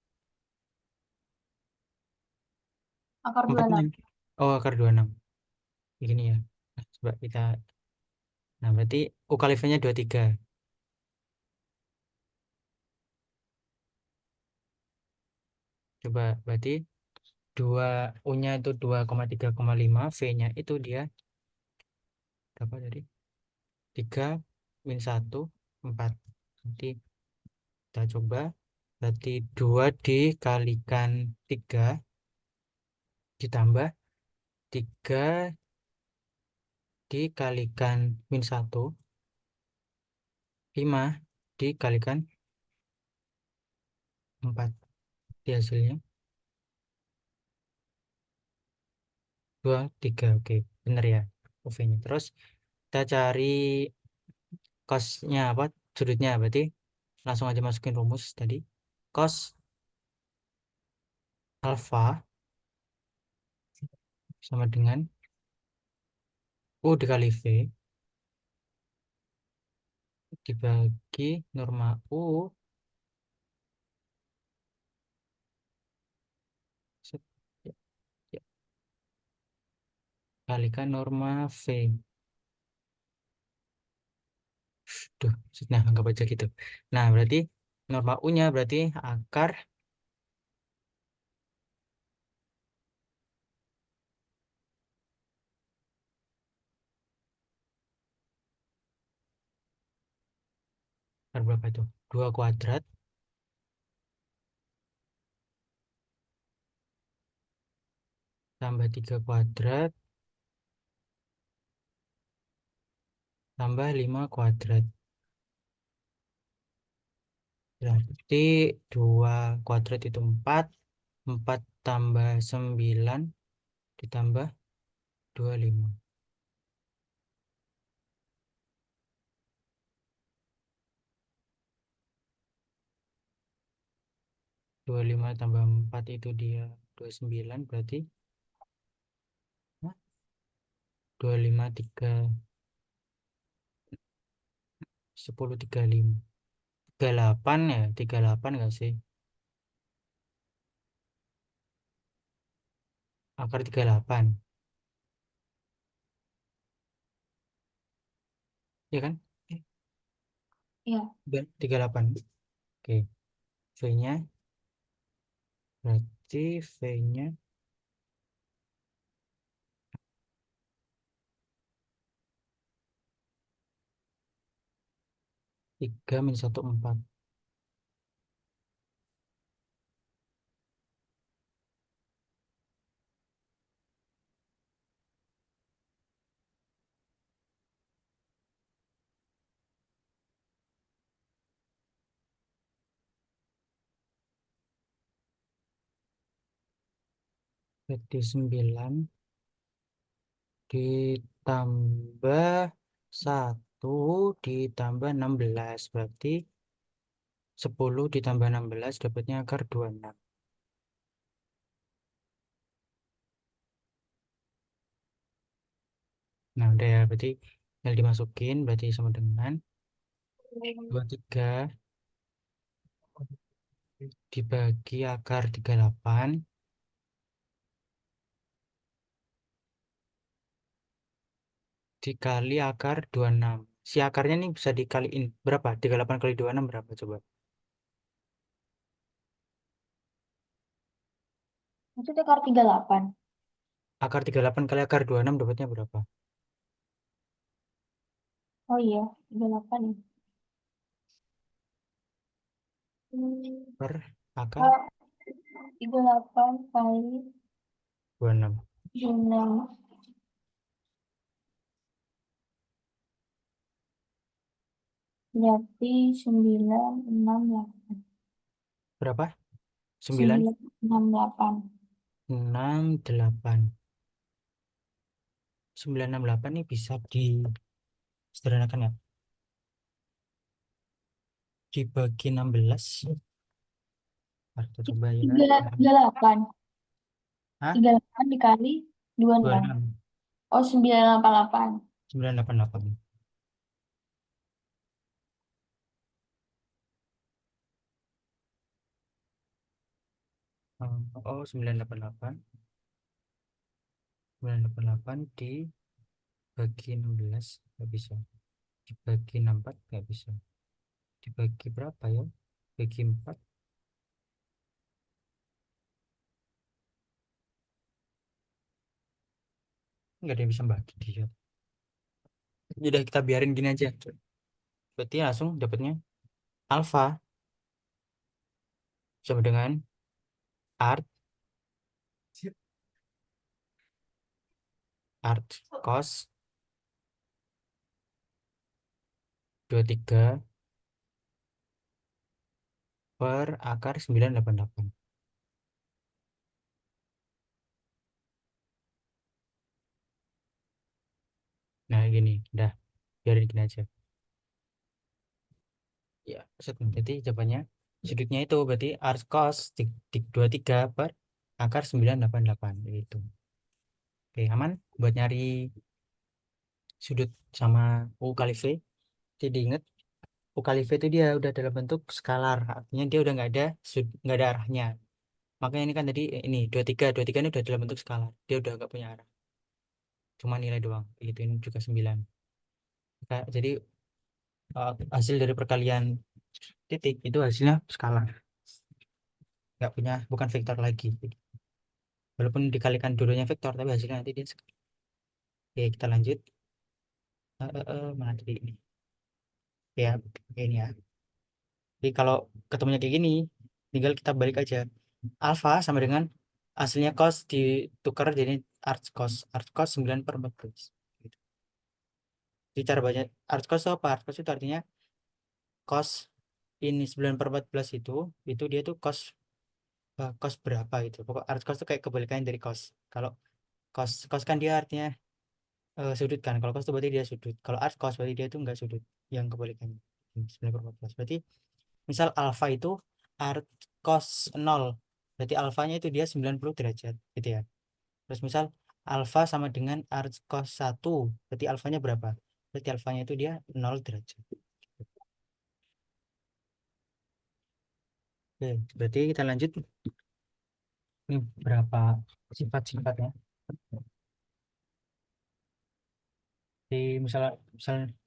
Akar 46. 26. Oh, akar 26. Begini ya. Nah, coba kita. Nah, berarti UKLIF-nya 23. Coba berarti 2 U-nya itu 2,3,5, V-nya itu dia berapa tadi? 3 min 1 4. Nanti kita coba berarti 2 dikalikan 3 ditambah 3 dikalikan min 1 5 dikalikan 4 di hasilnya 2 3. Oke, bener ya UV-nya. Terus kita cari cosnya apa, sudutnya, berarti langsung aja masukin rumus tadi. Cos alfa sama dengan U dikali V dibagi norma U kalikan norma V. Duh, nah anggap aja gitu. Nah, berarti norma U-nya berarti akar berapa itu? 2 kuadrat tambah 3 kuadrat tambah 5 kuadrat. Berarti 2 kuadrat itu 4. 4 tambah 9 ditambah 25. 25 tambah 4 itu dia 29 berarti, hah? 25 3 10 35. 38 ya, 38 enggak sih? Akar 38. Ya kan? Eh, Iya. dan 38. Oke. V-nya berarti V-nya 3 min 1 4. Berarti 9 ditambah 1 ditambah 16. Berarti 10 ditambah 16 dapatnya akar 26. Nah, udah ya. Berarti tinggal dimasukin. Berarti sama dengan 23 dibagi akar 38 dikali akar 26. Si akarnya nih bisa dikaliin berapa? 38 kali 26 berapa coba? Itu akar 38. Akar 38 kali akar 26 dapatnya berapa? Oh iya, 38 ya. Hmm, Per akar Kak, 38 kali 26. 6 berarti 968. Berapa? 9, 968. 6, 8. 968 nih bisa disederhanakan ya. Dibagi 16. Kita coba ya. 38. Hah? 38 dikali 26. 26. Oh, 988. 988. Oh, 988. 988 dibagi 16 nggak bisa. Dibagi 64 nggak bisa. Dibagi berapa ya? Bagi 4 nggak ada yang bisa bagi dia. Udah kita biarin gini aja. Berarti langsung dapatnya alfa sama dengan art cos 23 per akar 988. Nah, gini, udah biarin gini aja. Ya, berarti jawabannya sudutnya itu berarti art cos 23 per akar 988 itu. Oke, aman buat nyari sudut sama U kali V. Jadi inget U kali V itu dia udah dalam bentuk skalar, artinya dia udah nggak ada arahnya. Makanya ini kan tadi ini 23 ini udah dalam bentuk skalar, dia udah nggak punya arah. cuma nilai doang itu ini juga 9. Jadi hasil dari perkalian titik itu hasilnya skalar, nggak punya, bukan vektor lagi. Walaupun dikalikan dulunya vektor tapi hasilnya nanti dia skalar. Oke, kita lanjut. Mana tadi ini ya, ini ya. Jadi kalau ketemunya kayak gini, tinggal kita balik aja. Alfa sama dengan hasilnya cos ditukar jadi arch cos 9/14. Gitu. Jadi cara banyak arch cos itu apa? Arch cos itu artinya cos ini 9/14 itu dia tuh cos cos berapa gitu. Pokok arch cos itu kayak kebalikannya dari cos. Kalau cos cos kan dia artinya sudut kan. Kalau cos itu berarti dia sudut. Kalau arch cos berarti dia itu enggak sudut. Yang kebalikannya. 9/14. Berarti misal alfa itu arc cos 0. Berarti alfanya itu dia 90 derajat gitu ya. Terus misal alfa sama dengan arc cos 1. Berarti alfanya berapa? Berarti alfanya itu dia 0 derajat. Oke, berarti kita lanjut. Ini berapa sifat-sifatnya. Di misal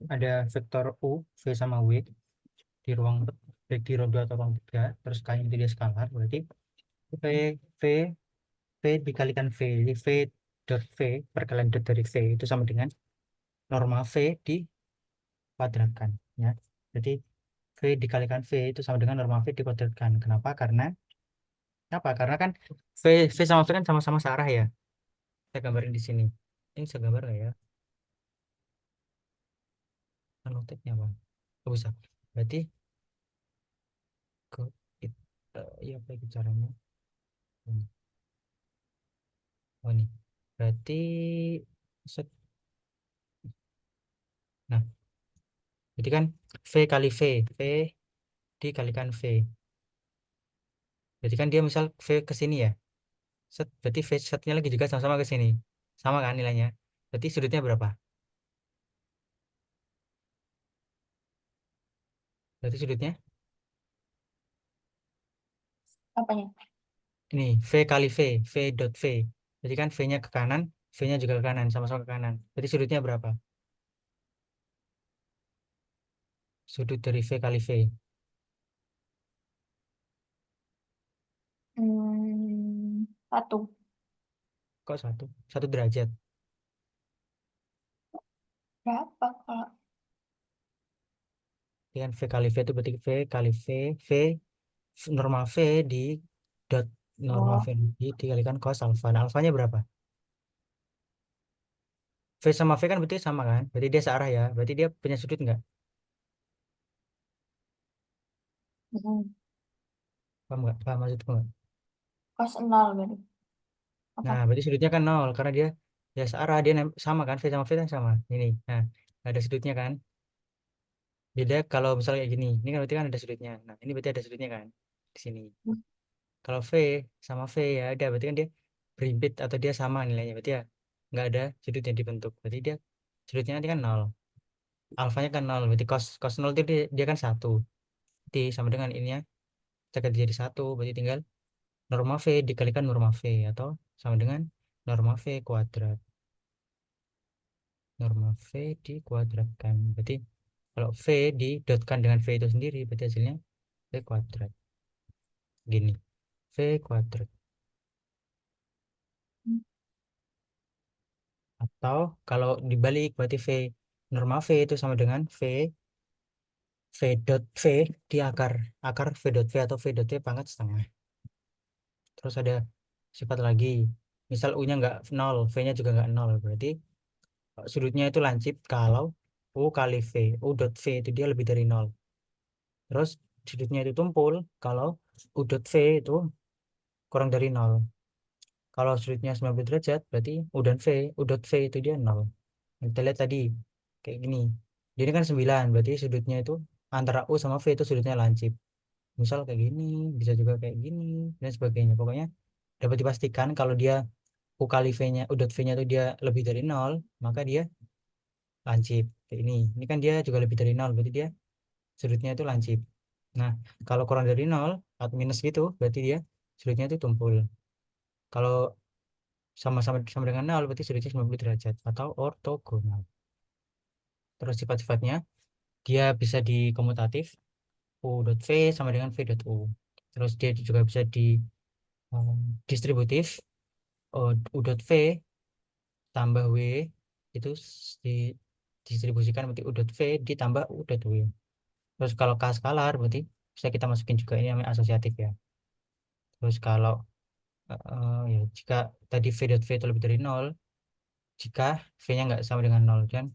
ada vektor U, V sama W di ruang, baik di roda atau ruang tiga, terus kali itu dia skalar, berarti V V V dikalikan V, jadi V dot V, perkalian dot dari V itu sama dengan norma V dikuadratkan ya. Jadi V dikalikan V itu sama dengan norma V dikuadratkan. Kenapa? Karena kan V sama V kan sama-sama searah ya. Saya gambarin di sini. Ini saya gambar nggak ya? Notetnya apa? Oh, bisa. Berarti ke ya apa itu caranya? Oh ini. Berarti set. Nah, jadi kan V kali V dikalikan V. Jadi kan dia misal V ke sini ya. Set, berarti V setnya lagi juga sama-sama ke sini. Sama kan nilainya? Berarti sudutnya berapa? Berarti sudutnya Apanya? ini V kali V dot V. Jadi kan V-nya ke kanan, V-nya juga ke kanan, sama-sama ke kanan. Berarti sudutnya berapa? Sudut dari V kali V. Satu. Kok satu? 1 derajat. Berapa kalau? Dengan V kali V itu berarti V kali V normal V di dot normal V Oh, dikalikan cos alfa. Nah, alfanya berapa? V sama V kan berarti sama kan? Berarti dia searah ya. Berarti dia punya sudut nggak? mm. Paham nggak? Paham maksudku nggak? Kos nol berarti. Apa? Nah, berarti sudutnya kan nol karena dia ya searah, dia sama kan? V sama V kan sama. Ini. Nah, nggak ada sudutnya kan? Beda kalau misalnya kayak gini. Ini kan berarti kan ada sudutnya. Nah, ini berarti ada sudutnya kan? Di sini. Kalau V sama V ya ada, berarti kan dia berhimpit atau dia sama nilainya. Berarti ya nggak ada sudut yang dibentuk. Berarti dia sudutnya nanti kan nol. Alfanya kan nol. Berarti cos cos nol itu dia kan satu. Jadi sama dengan ini ya. Kita ganti jadi satu. Berarti tinggal norma V dikalikan norma V atau sama dengan norma V kuadrat. Norma V dikuadratkan. Berarti kalau V didotkan dengan V itu sendiri, berarti hasilnya V kuadrat. Gini. V kuadrat. Atau kalau dibalik berarti V norma V itu sama dengan V dot V di akar V dot V atau V dot V pangkat setengah. Terus ada sifat lagi. Misal U-nya nggak nol, V-nya juga nggak nol. Berarti sudutnya itu lancip kalau U kali V. U dot V itu dia lebih dari nol. Terus sudutnya itu tumpul kalau U dot V itu kurang dari nol. Kalau sudutnya 90 derajat, berarti U dot V itu dia nol. Kita lihat tadi kayak gini. Jadi kan 9 berarti sudutnya itu antara U sama V itu sudutnya lancip. Misal kayak gini, bisa juga kayak gini dan sebagainya. Pokoknya dapat dipastikan kalau dia U kali V-nya, U dot V-nya itu dia lebih dari nol, maka dia lancip. Kayak ini. Ini kan dia juga lebih dari nol, berarti dia sudutnya itu lancip. Nah, kalau kurang dari nol atau minus gitu, berarti dia sudutnya itu tumpul. Kalau sama-sama sama dengan nol berarti sudutnya 90 derajat atau ortogonal. Terus sifat-sifatnya dia bisa dikomutatif, U dot V sama dengan V dot U. Terus dia juga bisa di distributif, U dot V tambah W itu di distribusikan berarti U dot V ditambah U dot W. Terus kalau K skalar berarti bisa kita masukin juga ini namanya asosiatif ya. Terus kalau ya jika tadi V dot V itu lebih dari nol, jika V-nya nggak sama dengan nol, dan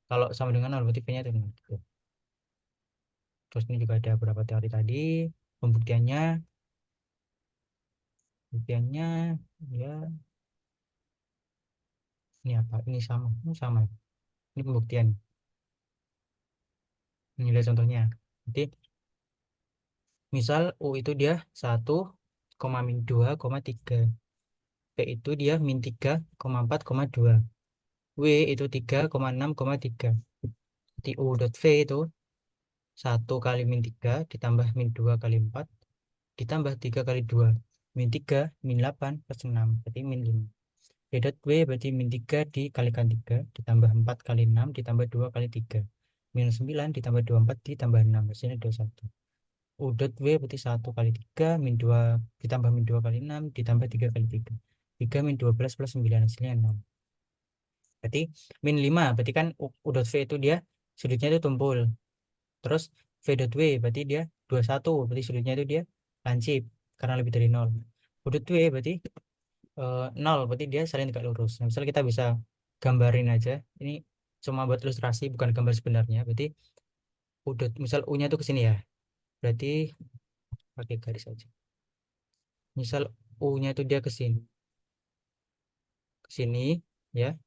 kalau sama dengan nol berarti V-nya itu nol. Terus ini juga ada beberapa teori tadi, pembuktiannya, pembuktiannya ya ini apa? Ini sama. Ini pembuktian. Ini lihat contohnya. Jadi misal U itu dia 1,-2,3. P itu dia -3,4,2. W itu 3,6,3. Di U dot V itu 1 kali -3 ditambah -2 kali 4 ditambah 3 kali 2. -3, -8 plus 6. Berarti -5. V dot W berarti -3 dikalikan 3 ditambah 4 kali 6 ditambah 2 kali 3. -9 ditambah 24 ditambah 6. Hasilnya 21. U dot W berarti 1 kali 3 -2 ditambah -2 kali 6 ditambah 3 kali 3. 3 -12 plus 9 hasilnya 6. Berarti -5 berarti kan U dot V itu dia sudutnya itu tumpul. Terus V dot W berarti dia 21 berarti sudutnya itu dia lancip karena lebih dari 0. U dot W berarti 0 berarti dia saling tegak lurus. Nah, misal kita bisa gambarin aja ini cuma buat ilustrasi bukan gambar sebenarnya. Berarti U dot misal U nya itu ke sini ya, berarti pakai garis aja. Misal U nya itu dia ke sini ya,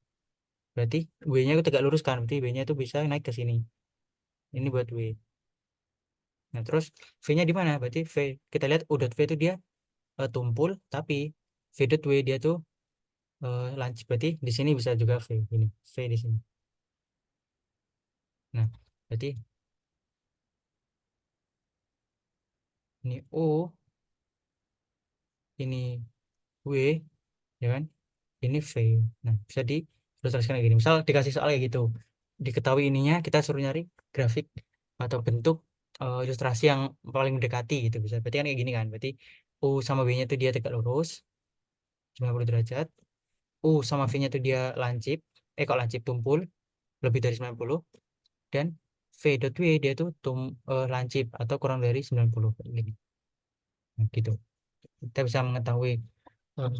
berarti W nya itu tegak lurus kan, berarti W nya itu bisa naik ke sini. Ini buat W. Nah terus V nya di mana? Berarti V kita lihat U dot V itu dia tumpul, tapi V dot W dia tuh lancip, berarti di sini bisa juga V ini, V di sini. Nah berarti ini U, ini W, ya kan? Ini V. Nah bisa diilustrasikan kayak gini. Misal dikasih soal kayak gitu, diketahui ininya, kita suruh nyari grafik atau bentuk ilustrasi yang paling mendekati gitu bisa. Berarti kan kayak gini kan. Berarti U sama W-nya itu dia tegak lurus 90 derajat. U sama V-nya itu dia lancip, kok lancip tumpul lebih dari 90, dan V dot W dia tuh lancip atau kurang dari 90 gini. Nah, gitu. Kita bisa mengetahui eh,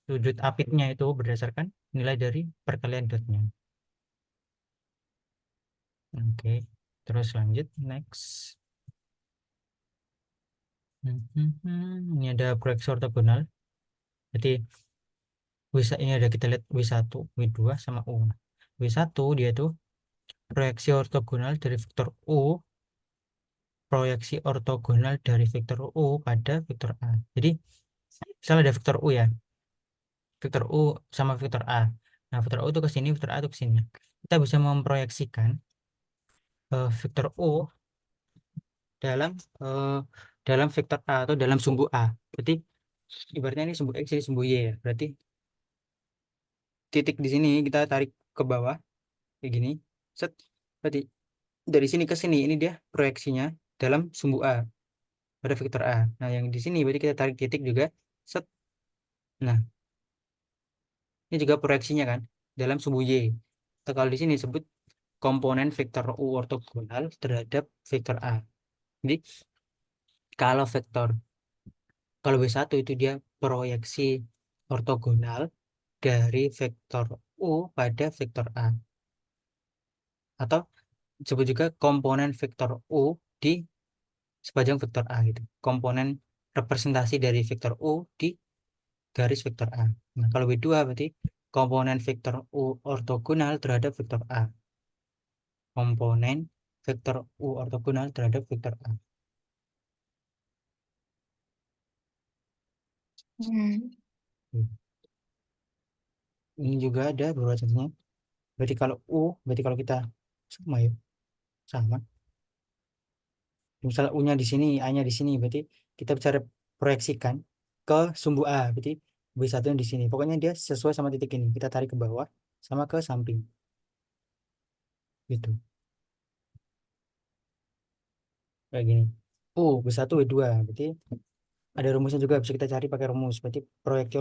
sudut apitnya itu berdasarkan nilai dari perkalian dotnya. Oke, terus lanjut next. Ini ada proyeksi ortogonal. Jadi ini ada kita lihat W1, W2 sama U. W1 dia itu proyeksi ortogonal dari vektor U, proyeksi ortogonal dari vektor U pada vektor A. Jadi misalnya ada vektor U ya, vektor U sama vektor A. Nah, vektor U itu ke sini, vektor A itu ke sini. Kita bisa memproyeksikan vektor U dalam eh, dalam vektor A atau dalam sumbu A. Berarti ibaratnya ini sumbu X jadi sumbu Y ya. Berarti titik di sini kita tarik ke bawah kayak gini. Set. Berarti dari sini ke sini ini dia proyeksinya dalam sumbu A pada vektor A. Nah, yang di sini berarti kita tarik titik juga. Set. Nah, ini juga proyeksinya kan dalam sumbu Y. Atau kalau di sini sebut komponen vektor U ortogonal terhadap vektor A. Jadi kalau vektor kalau W1 itu dia proyeksi ortogonal dari vektor U pada vektor A. Atau disebut juga komponen vektor U di sepanjang vektor A gitu. Komponen representasi dari vektor U di garis vektor A. Nah, kalau W2 berarti komponen vektor U ortogonal terhadap vektor A. Komponen vektor U ortogonal terhadap vektor A. Hmm. Ini juga ada beberapa contohnya. Berarti kalau U, berarti kalau kita sama ya, sama. Misalnya U-nya di sini, A-nya di sini, berarti kita bisa proyeksikan ke sumbu A. Berarti W1 yang di sini. Pokoknya dia sesuai sama titik ini. Kita tarik ke bawah sama ke samping. Gitu. Kayak gini. W1, W2. Berarti ada rumusnya juga bisa kita cari pakai rumus. Berarti proyeksi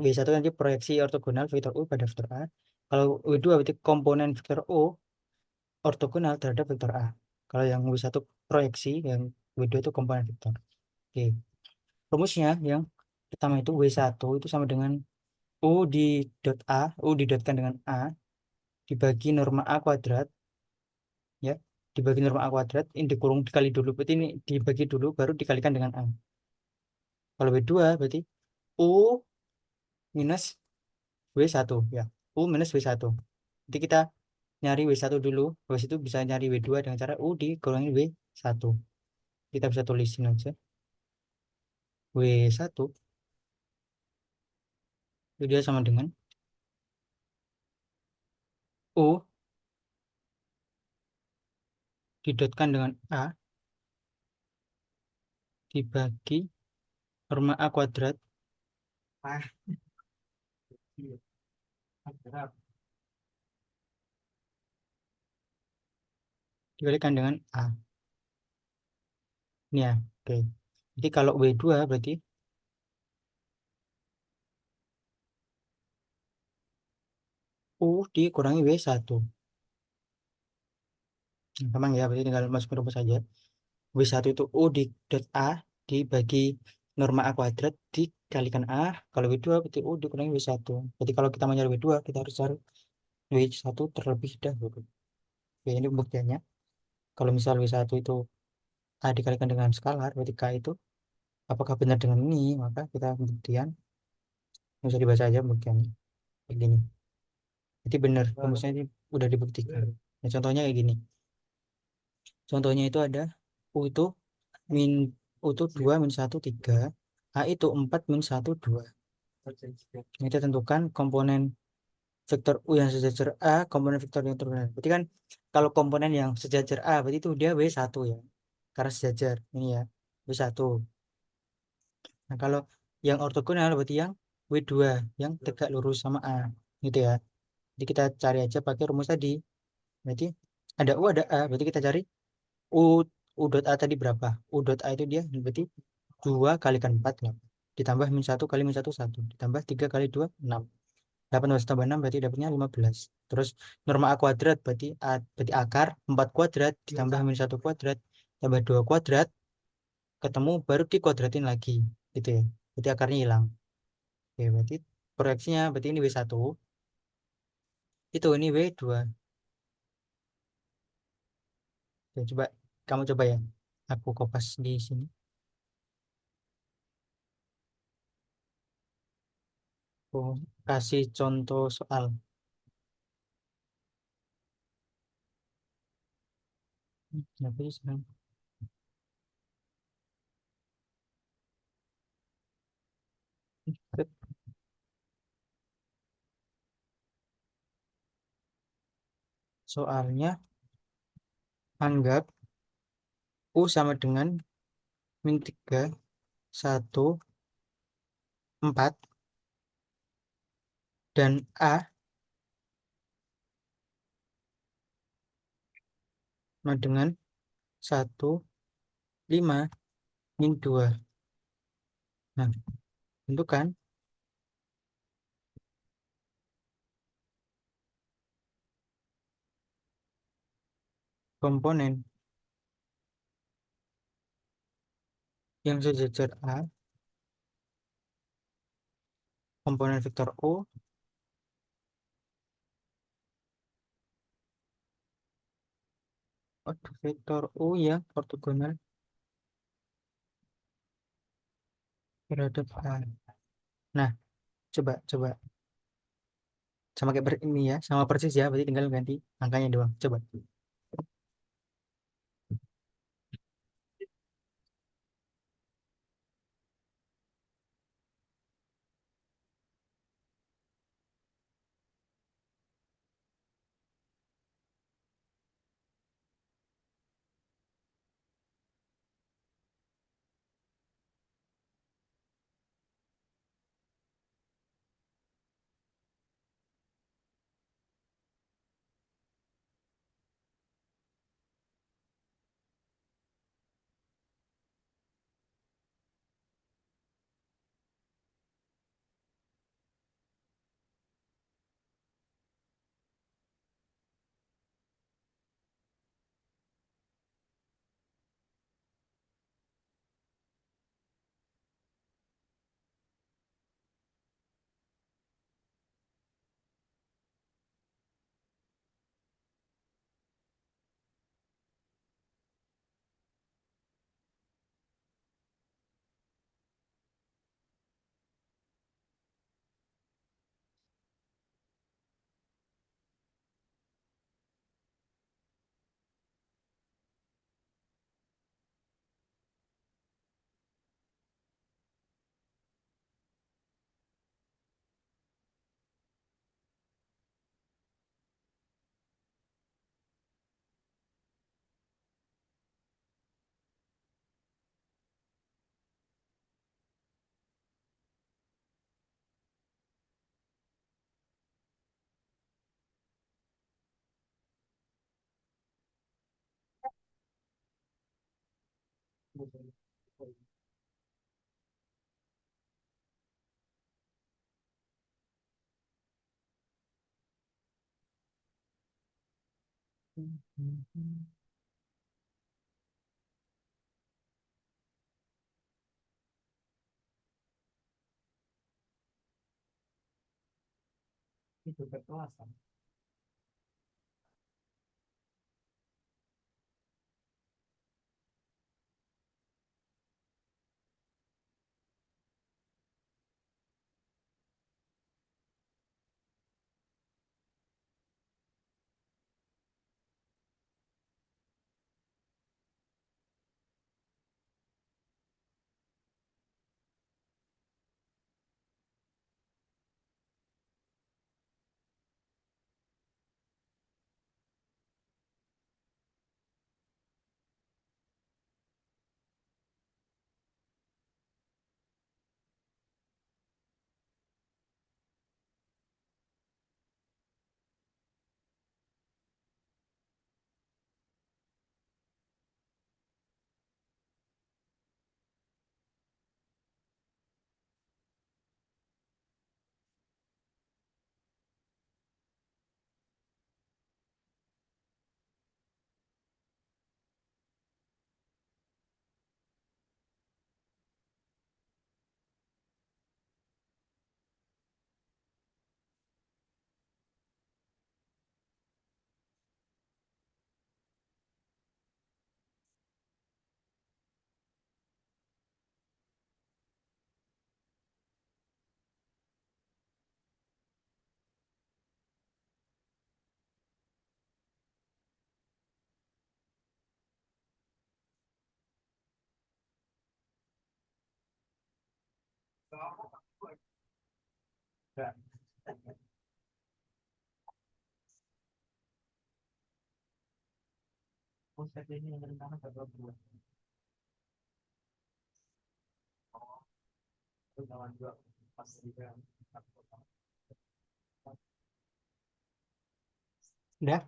W1 nanti proyeksi ortogonal vektor U pada vektor A. Kalau W2 berarti komponen vektor U ortogonal terhadap vektor A. Kalau yang W1 proyeksi, yang W2 itu komponen vektor. Oke. Rumusnya yang pertama itu W1 itu sama dengan U di dot A, U didotkan dengan A dibagi norma A kuadrat, ya, dibagi norma A kuadrat, ini dikurung dikali dulu, berarti ini dibagi dulu baru dikalikan dengan A. Kalau W2 berarti U minus W1, ya, U minus W1. Jadi kita nyari W1 dulu, habis itu bisa nyari W2 dengan cara U dikurangi W1. Kita bisa tulisin aja W1 itu dia sama dengan U didotkan dengan A dibagi norma A kuadrat dikalikan dengan A. Ini ya, oke. Jadi kalau W2 berarti U dikurangi W1. Gampang ya, berarti tinggal masukin rumus saja. W1 itu U di dot A dibagi norma A kuadrat dikalikan A. Kalau W2 berarti U dikurangi W1. Jadi kalau kita mau nyari W2, kita harus cari W1 terlebih dahulu. Oke, ini pembuktiannya. Kalau misal W1 itu A dikalikan dengan skalar, berarti K itu apakah benar dengan ini? Maka kita pembuktian, bisa dibaca aja pembuktiannya. Kayak gini. Jadi benar, rumusnya ini udah dibuktikan. Nah, contohnya kayak gini. Contohnya itu ada U itu min U itu 2 min 1 3, A itu 4 min 1 2. Kita tentukan komponen vektor U yang sejajar A, komponen vektor yang terbenar. Berarti kan kalau komponen yang sejajar A, berarti itu dia W1 ya. Karena sejajar, ini ya, W1. Nah, kalau yang ortogonal berarti yang W2, yang tegak lurus sama A. Gitu ya. Jadi kita cari aja pakai rumus tadi. Berarti ada U, ada A. Berarti kita cari U, U dot A tadi berapa? U dot A itu dia berarti 2 kalikan 4 8. Ditambah min 1 kali min 1 1. Ditambah 3 kali 2 6. 18 tambah 6 berarti dapatnya 15. Terus norma A kuadrat berarti akar 4 kuadrat ditambah min 1 kuadrat tambah 2 kuadrat ketemu baru dikuadratin lagi gitu ya. Berarti akarnya hilang. Oke, berarti proyeksinya berarti ini W1, itu ini W2. Oke, coba kamu coba ya. Aku kopas di sini. Aku kasih contoh soal. Kenapa sih sekarang? Soalnya anggap U sama dengan min 3 1 4 dan A sama dengan 1 5 min 2. Nah, tentukan komponen yang sejajar A, komponen vektor U, vektor U yang ortogonal terhadap A. Nah, coba coba sama kayak ini ya, sama persis ya, berarti tinggal ganti angkanya doang. Coba. Itu kelas. Udah?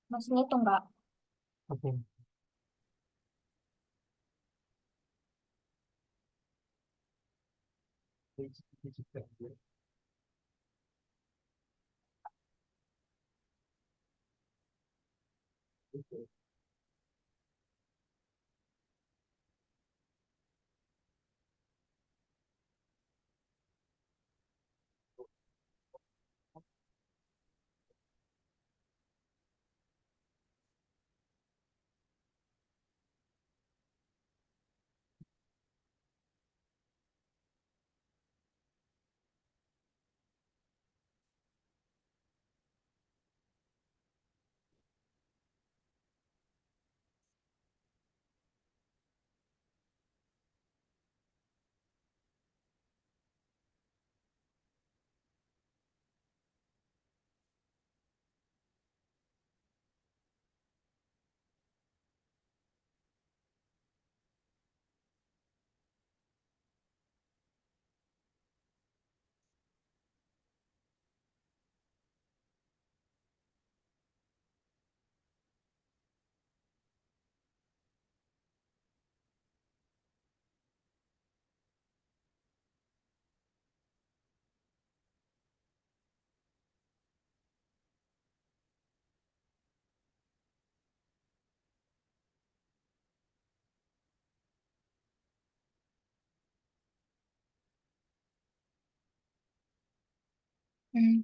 Masih ngitung, Kak. Oke.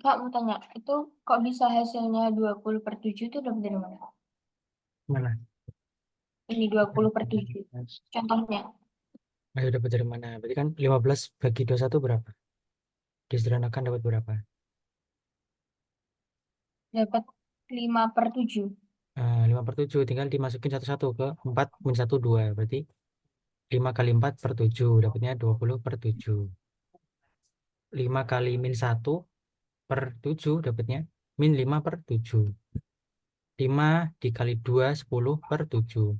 Kak mau tanya, itu kok bisa hasilnya 20/7 itu dapat dari mana? Mana? Ini 20/7. Contohnya, Ayo dapat dari mana? Berarti kan 15 bagi 21 berapa? Disederhanakan dapat berapa? dapat 5/7. 5/7 tinggal dimasukin satu-satu ke 4 min 1 2. Berarti 5 kali 4 per 7. Dapatnya 20/7. 5 kali min 1 per 7 dapatnya min 5/7. 5 dikali 2 10/7.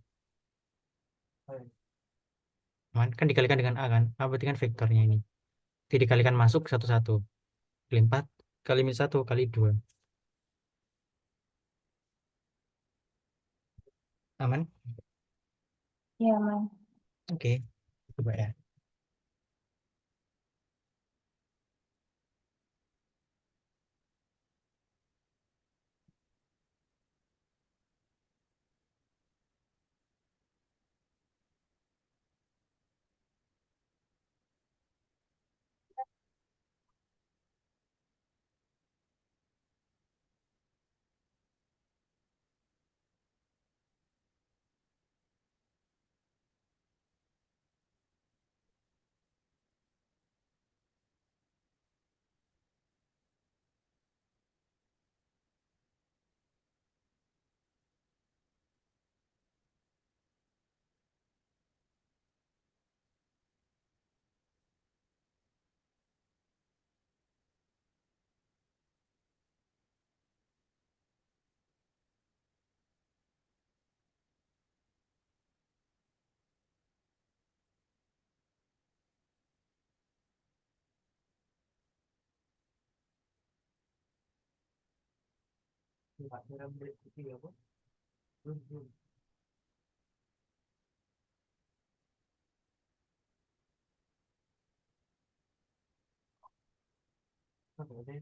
Kan dikalikan dengan A kan? A berarti kan vektornya ini. Jadi dikalikan masuk satu-satu. Kali 4 kali min 1 kali 2. Aman? Ya, man. Oke, coba ya.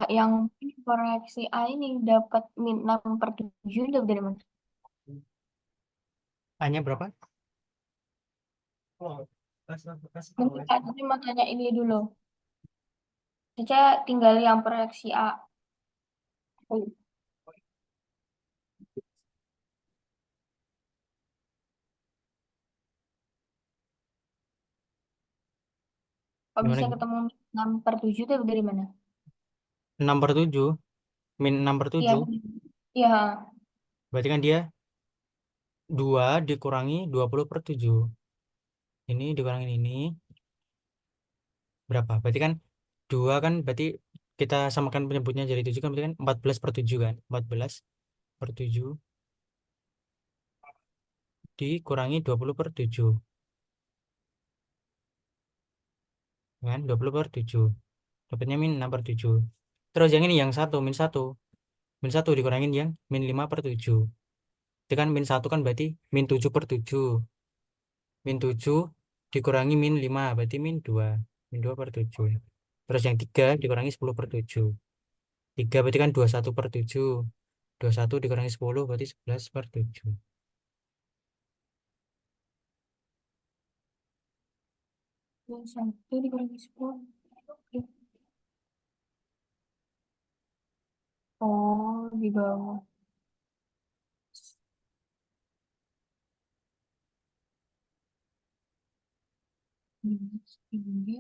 Yang koreksi A ini dapat min 6/7 dapat dari mana? Hanya berapa? Nanti Kak Cici mau tanya ini dulu. Cica tinggal yang proyeksi A. Oh, kok Gimana, bisa gimana? ketemu 6/7 itu dari mana? 6/7, min enam per Iya, tujuh. iya. Berarti kan dia 2 dikurangi 20/7. Ini dikurangin ini. Berapa? Berarti kan 2 kan berarti kita samakan penyebutnya jadi 7 kan berarti kan 14/7 kan. 14/7 dikurangi 20/7 kan. 20/7 dapatnya min 6/7. Terus yang ini yang satu min satu, min satu dikurangin yang min 5/7. Itu kan min satu kan berarti min 7/7. Min 7 dikurangi min 5 berarti min 2. Min 2/7. Terus yang 3 dikurangi 10/7. 3 berarti kan 21/7. 21 dikurangi 10 berarti 11/7. 1 dikurangi 10. Oke. Oh, di bawah. Tinggi.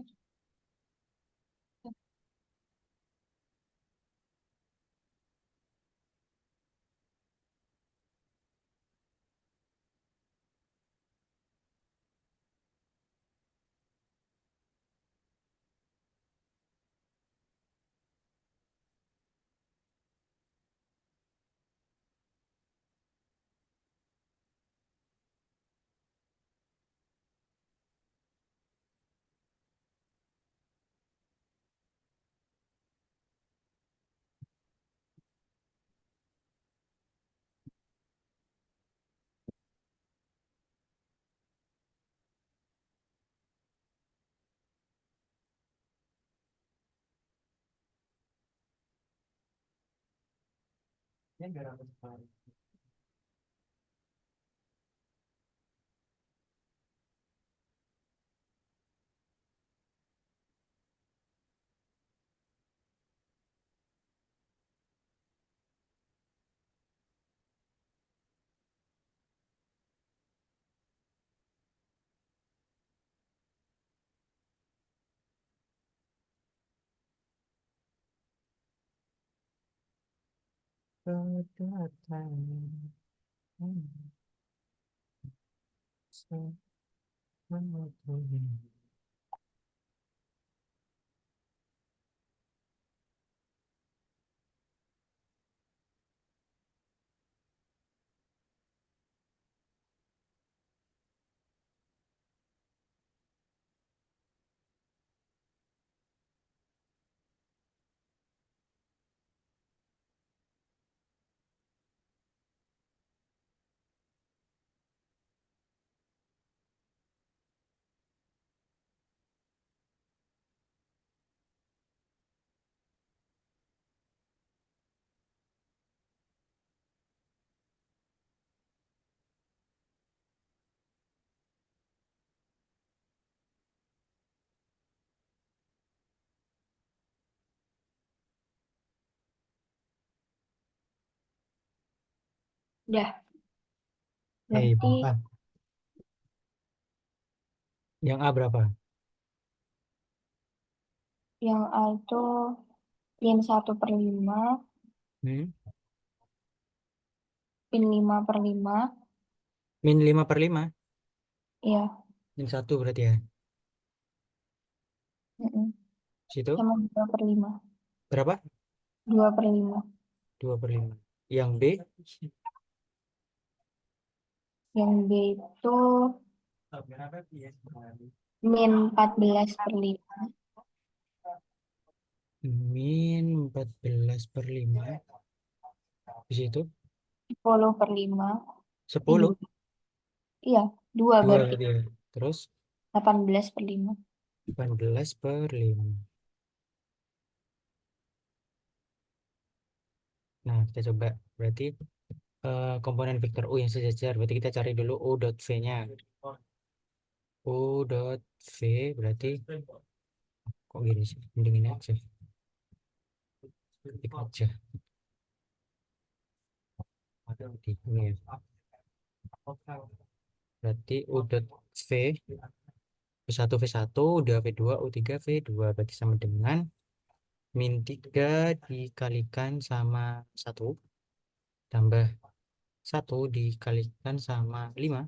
Udah, Yang berarti A. Yang A berapa? yang A itu min 1/5, Hmm? min 5/5, Min 5/5. iya, Min 1 berarti ya. mm-mm. Situ Sama 2/5, berapa? 2/5. 2/5. Yang B. Yang B itu min 14/5, Min 14/5. Di situ 10/5, 10. dua. Iya, dua Dua berarti berarti ya. Terus 18/5. 18/5. Nah, kita coba. Berarti komponen vektor U yang sejajar. Berarti kita cari dulu U dot V-nya. U dot V berarti kok gini sih? Mending ini aja. Ketik aja. Di ini ya. Berarti U dot V V1 V1 udah V2 U3 V2 berarti sama dengan min 3 dikalikan sama 1 tambah 1 dikalikan sama 5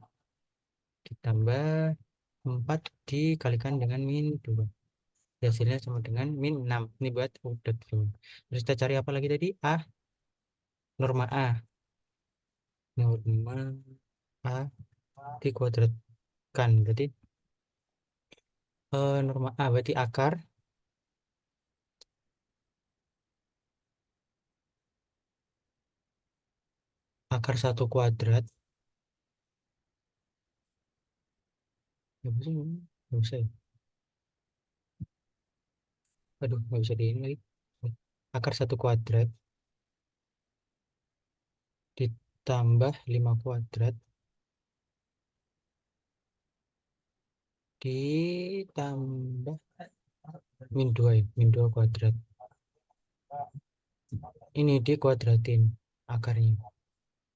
ditambah 4 dikalikan dengan min 2. Hasilnya sama dengan min 6. Ini buat udah tuh. Terus kita cari apa lagi tadi? A. Norma A. Norma A dikuadratkan. Berarti norma A berarti akar 1 kuadrat. Ya, bisa, nggak bisa ya? Aduh, nggak bisa di ini lagi. Akar 1 kuadrat ditambah 5 kuadrat ditambah min 2 ya. Min 2 kuadrat. Ini dikuadratin akarnya.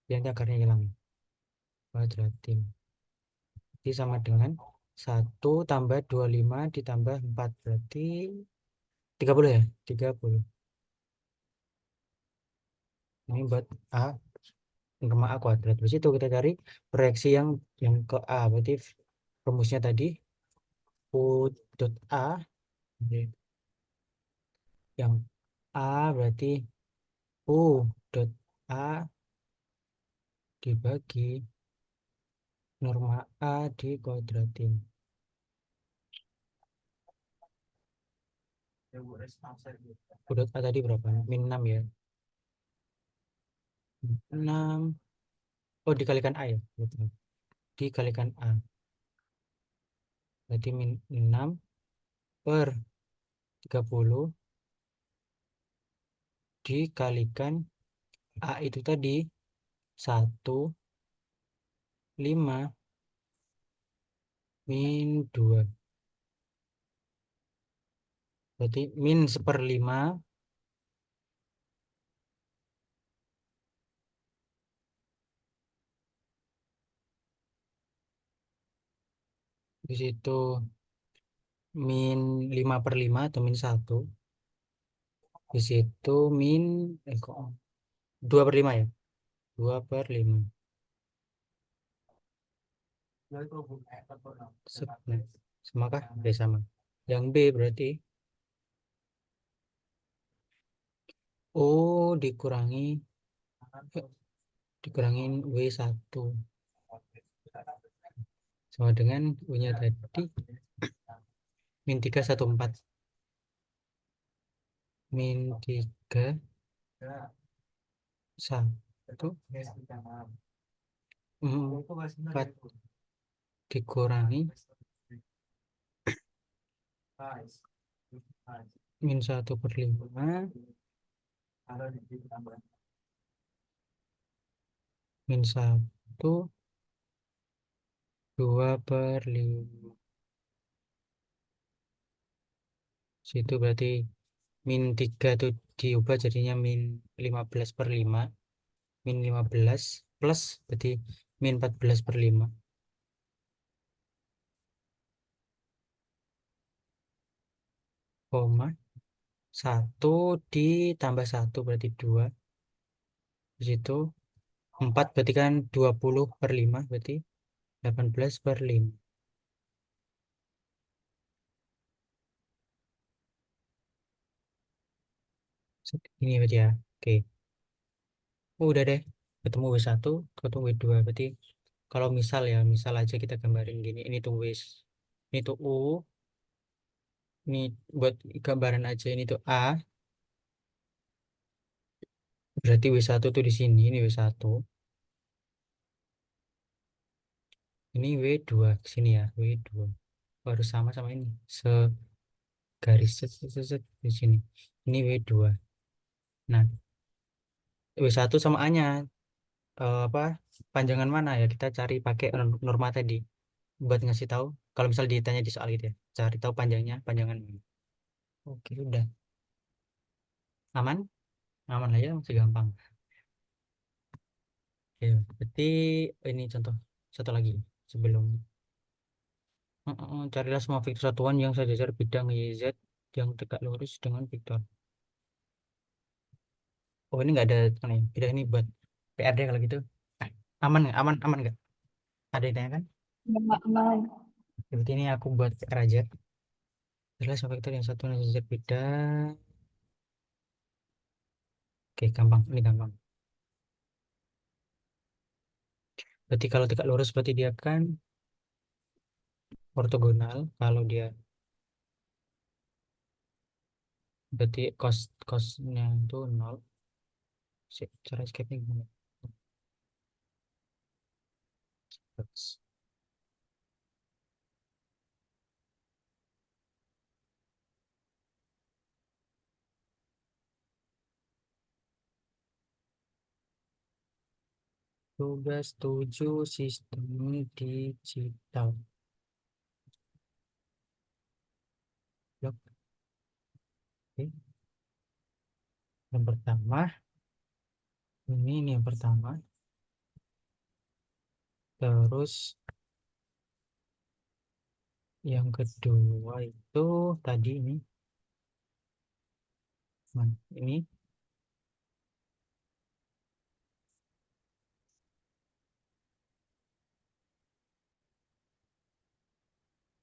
Yang akarnya hilang. Kuadratin. Jadi sama dengan 1 tambah 25 ditambah 4. Berarti 30 ya? 30. Ini buat A. Norma A kuadrat. Di situ kita cari proyeksi yang ke A. Berarti rumusnya tadi U dot A. Yang A berarti U dot A dibagi norma A dikuadratin. U dot A tadi berapa? Min 6 ya. 6. Oh, dikalikan A ya. Betul. Dikalikan A. Berarti min 6/30 dikalikan A itu tadi 1/5 min 2. Berarti min 1/5 di situ min 5/5 atau min 1. Di situ kok 2/5 ya? 2/5. Nah, semakah? Ya sama. Yang B berarti O dikurangin dikurangin W1 sama dengan U-nya tadi min 3/4. Min 3/1 4 dikurangi min 1/5 min 1 2/5. Situ berarti min 3 itu diubah jadinya min 15/5. Min 15 plus berarti min 14/5, koma, 1 ditambah 1 berarti 2. Di situ 4 berarti kan 20/5 berarti 18/5. Ini berarti ya. Oke. Udah deh. Ketemu W1, ketemu W2. Berarti kalau misal ya, misal aja kita gambarin gini. Ini tuh W, ini tuh U. Ini buat gambaran aja, ini tuh A. Berarti W1 tuh di sini, ini W1. Ini W2 ke sini ya, W2. Harus sama sama ini. Segaris di sini. Ini W2. Nah, W1 sama A-nya apa? Panjangan mana ya? Kita cari pakai norma tadi buat ngasih tahu. Kalau misal ditanya di soal gitu ya, cari tahu panjangnya, panjangan mana. Oke, udah. Aman? Aman aja masih gampang. Oke, berarti ini contoh satu lagi sebelum carilah semua vektor satuan yang sejajar bidang YZ yang tegak lurus dengan vektor. Oh, ini nggak ada nih. Tidak, ini buat PRD kalau gitu. Ah, aman nggak? Aman nggak? Ada yang tanya kan? Nggak aman. Berarti ini aku buat PR aja. Carilah semua vektor yang satuan yang sejajar bidang. Oke, gampang. Ini gampang. Berarti kalau tegak lurus berarti dia kan ortogonal. Kalau dia berarti cosnya itu nol. Cara escape-nya gimana? Terus, tugas 7 sistem digital. Blok. Oke. Yang pertama, ini yang pertama. Terus yang kedua itu tadi ini, ini.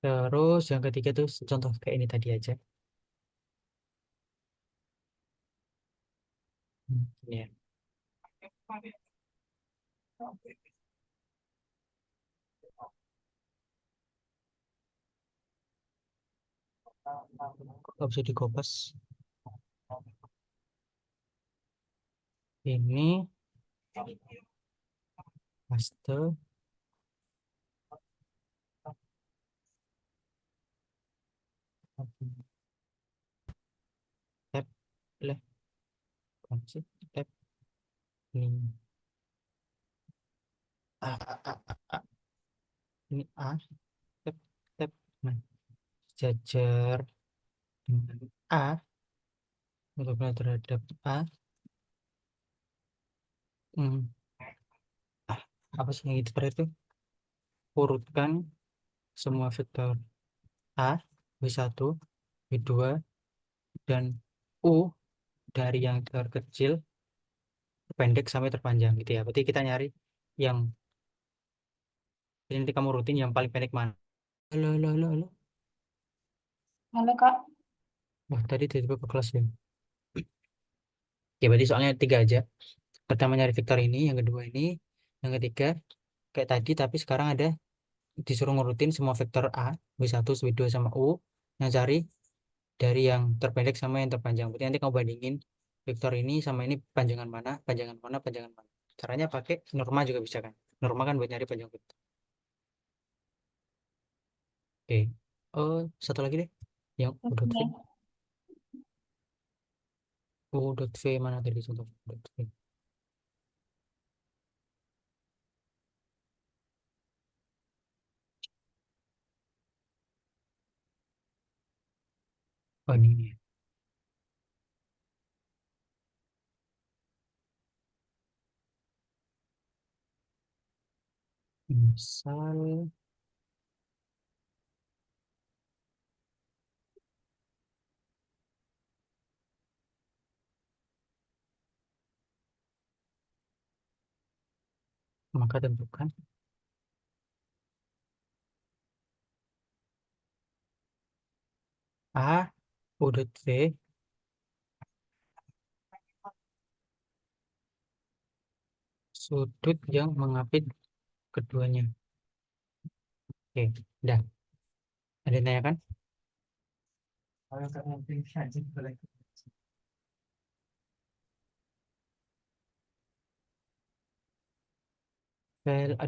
Terus yang ketiga tuh contoh kayak ini tadi aja. Ini ya. Kok nggak bisa dikopas? Ini paste, tab, left, kunci, tab, ini. Ini A, tab, tab. Nah, jajar dengan A, untuk terhadap A. Hmm, apa sih yang itu terakhir itu? Urutkan semua vektor A, W1, W2, dan U dari yang terkecil pendek sampai terpanjang gitu ya. Berarti kita nyari yang ini, nanti kamu rutin yang paling pendek mana. Halo, halo, halo, halo. Halo Kak. Wah, tadi tiba-tiba ke kelas ya. Ya, berarti soalnya tiga aja. Pertama nyari vektor ini, yang kedua ini, yang ketiga kayak tadi, tapi sekarang ada disuruh ngurutin semua vektor A, W1, W2, sama U, yang cari dari yang terpendek sama yang terpanjang. Berarti nanti kamu bandingin vektor ini sama ini panjangan mana, panjangan mana, panjangan mana. Caranya pakai norma juga bisa kan. Norma kan buat nyari panjang vektor. Oke. Oh, satu lagi deh. Yang U dot V. Oke. U dot V mana tadi contoh U dot V. Oh, ini nih. Misal, maka tentukan A udut V sudut yang mengapit keduanya. Oke, udah. Ada yang tanya kan? Ada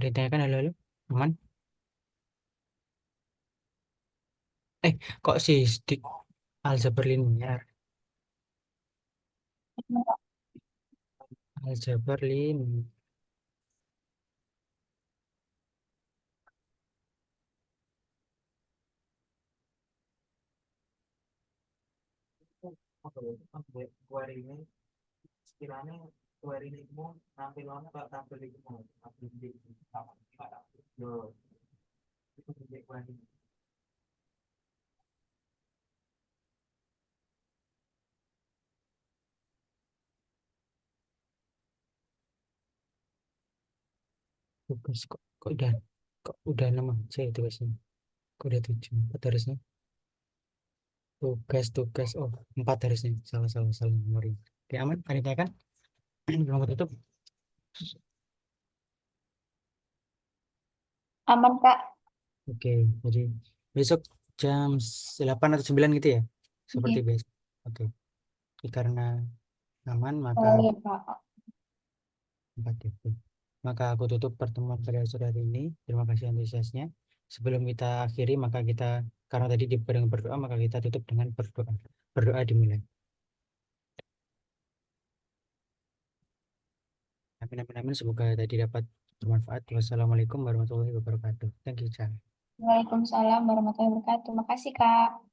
yang tanya kan? Halo, halo? Aman? Kok sistik aljabar linear? Aljabar linear. Tugas kok udah 6 aja itu tugasnya. Kok udah 7? 4 harusnya. Tugas oh 4 harusnya. Salah salah salah memori. Oke, aman. Ada yang tanya kan? Belum aku tutup. Aman, Kak. Oke, jadi besok jam 8 atau 9 gitu ya? Seperti Iya. biasa. Oke, karena aman maka Oh, iya, Kak. 4 itu. Maka aku tutup pertemuan pada sore hari ini. Terima kasih antusiasnya. Sebelum kita akhiri, maka kita, karena tadi dibuka dengan berdoa, maka kita tutup dengan berdoa. Berdoa dimulai. Amin, amin, amin. Semoga tadi dapat bermanfaat. Wassalamualaikum warahmatullahi wabarakatuh. Thank you, Chan. Waalaikumsalam warahmatullahi wabarakatuh. Makasih, Kak.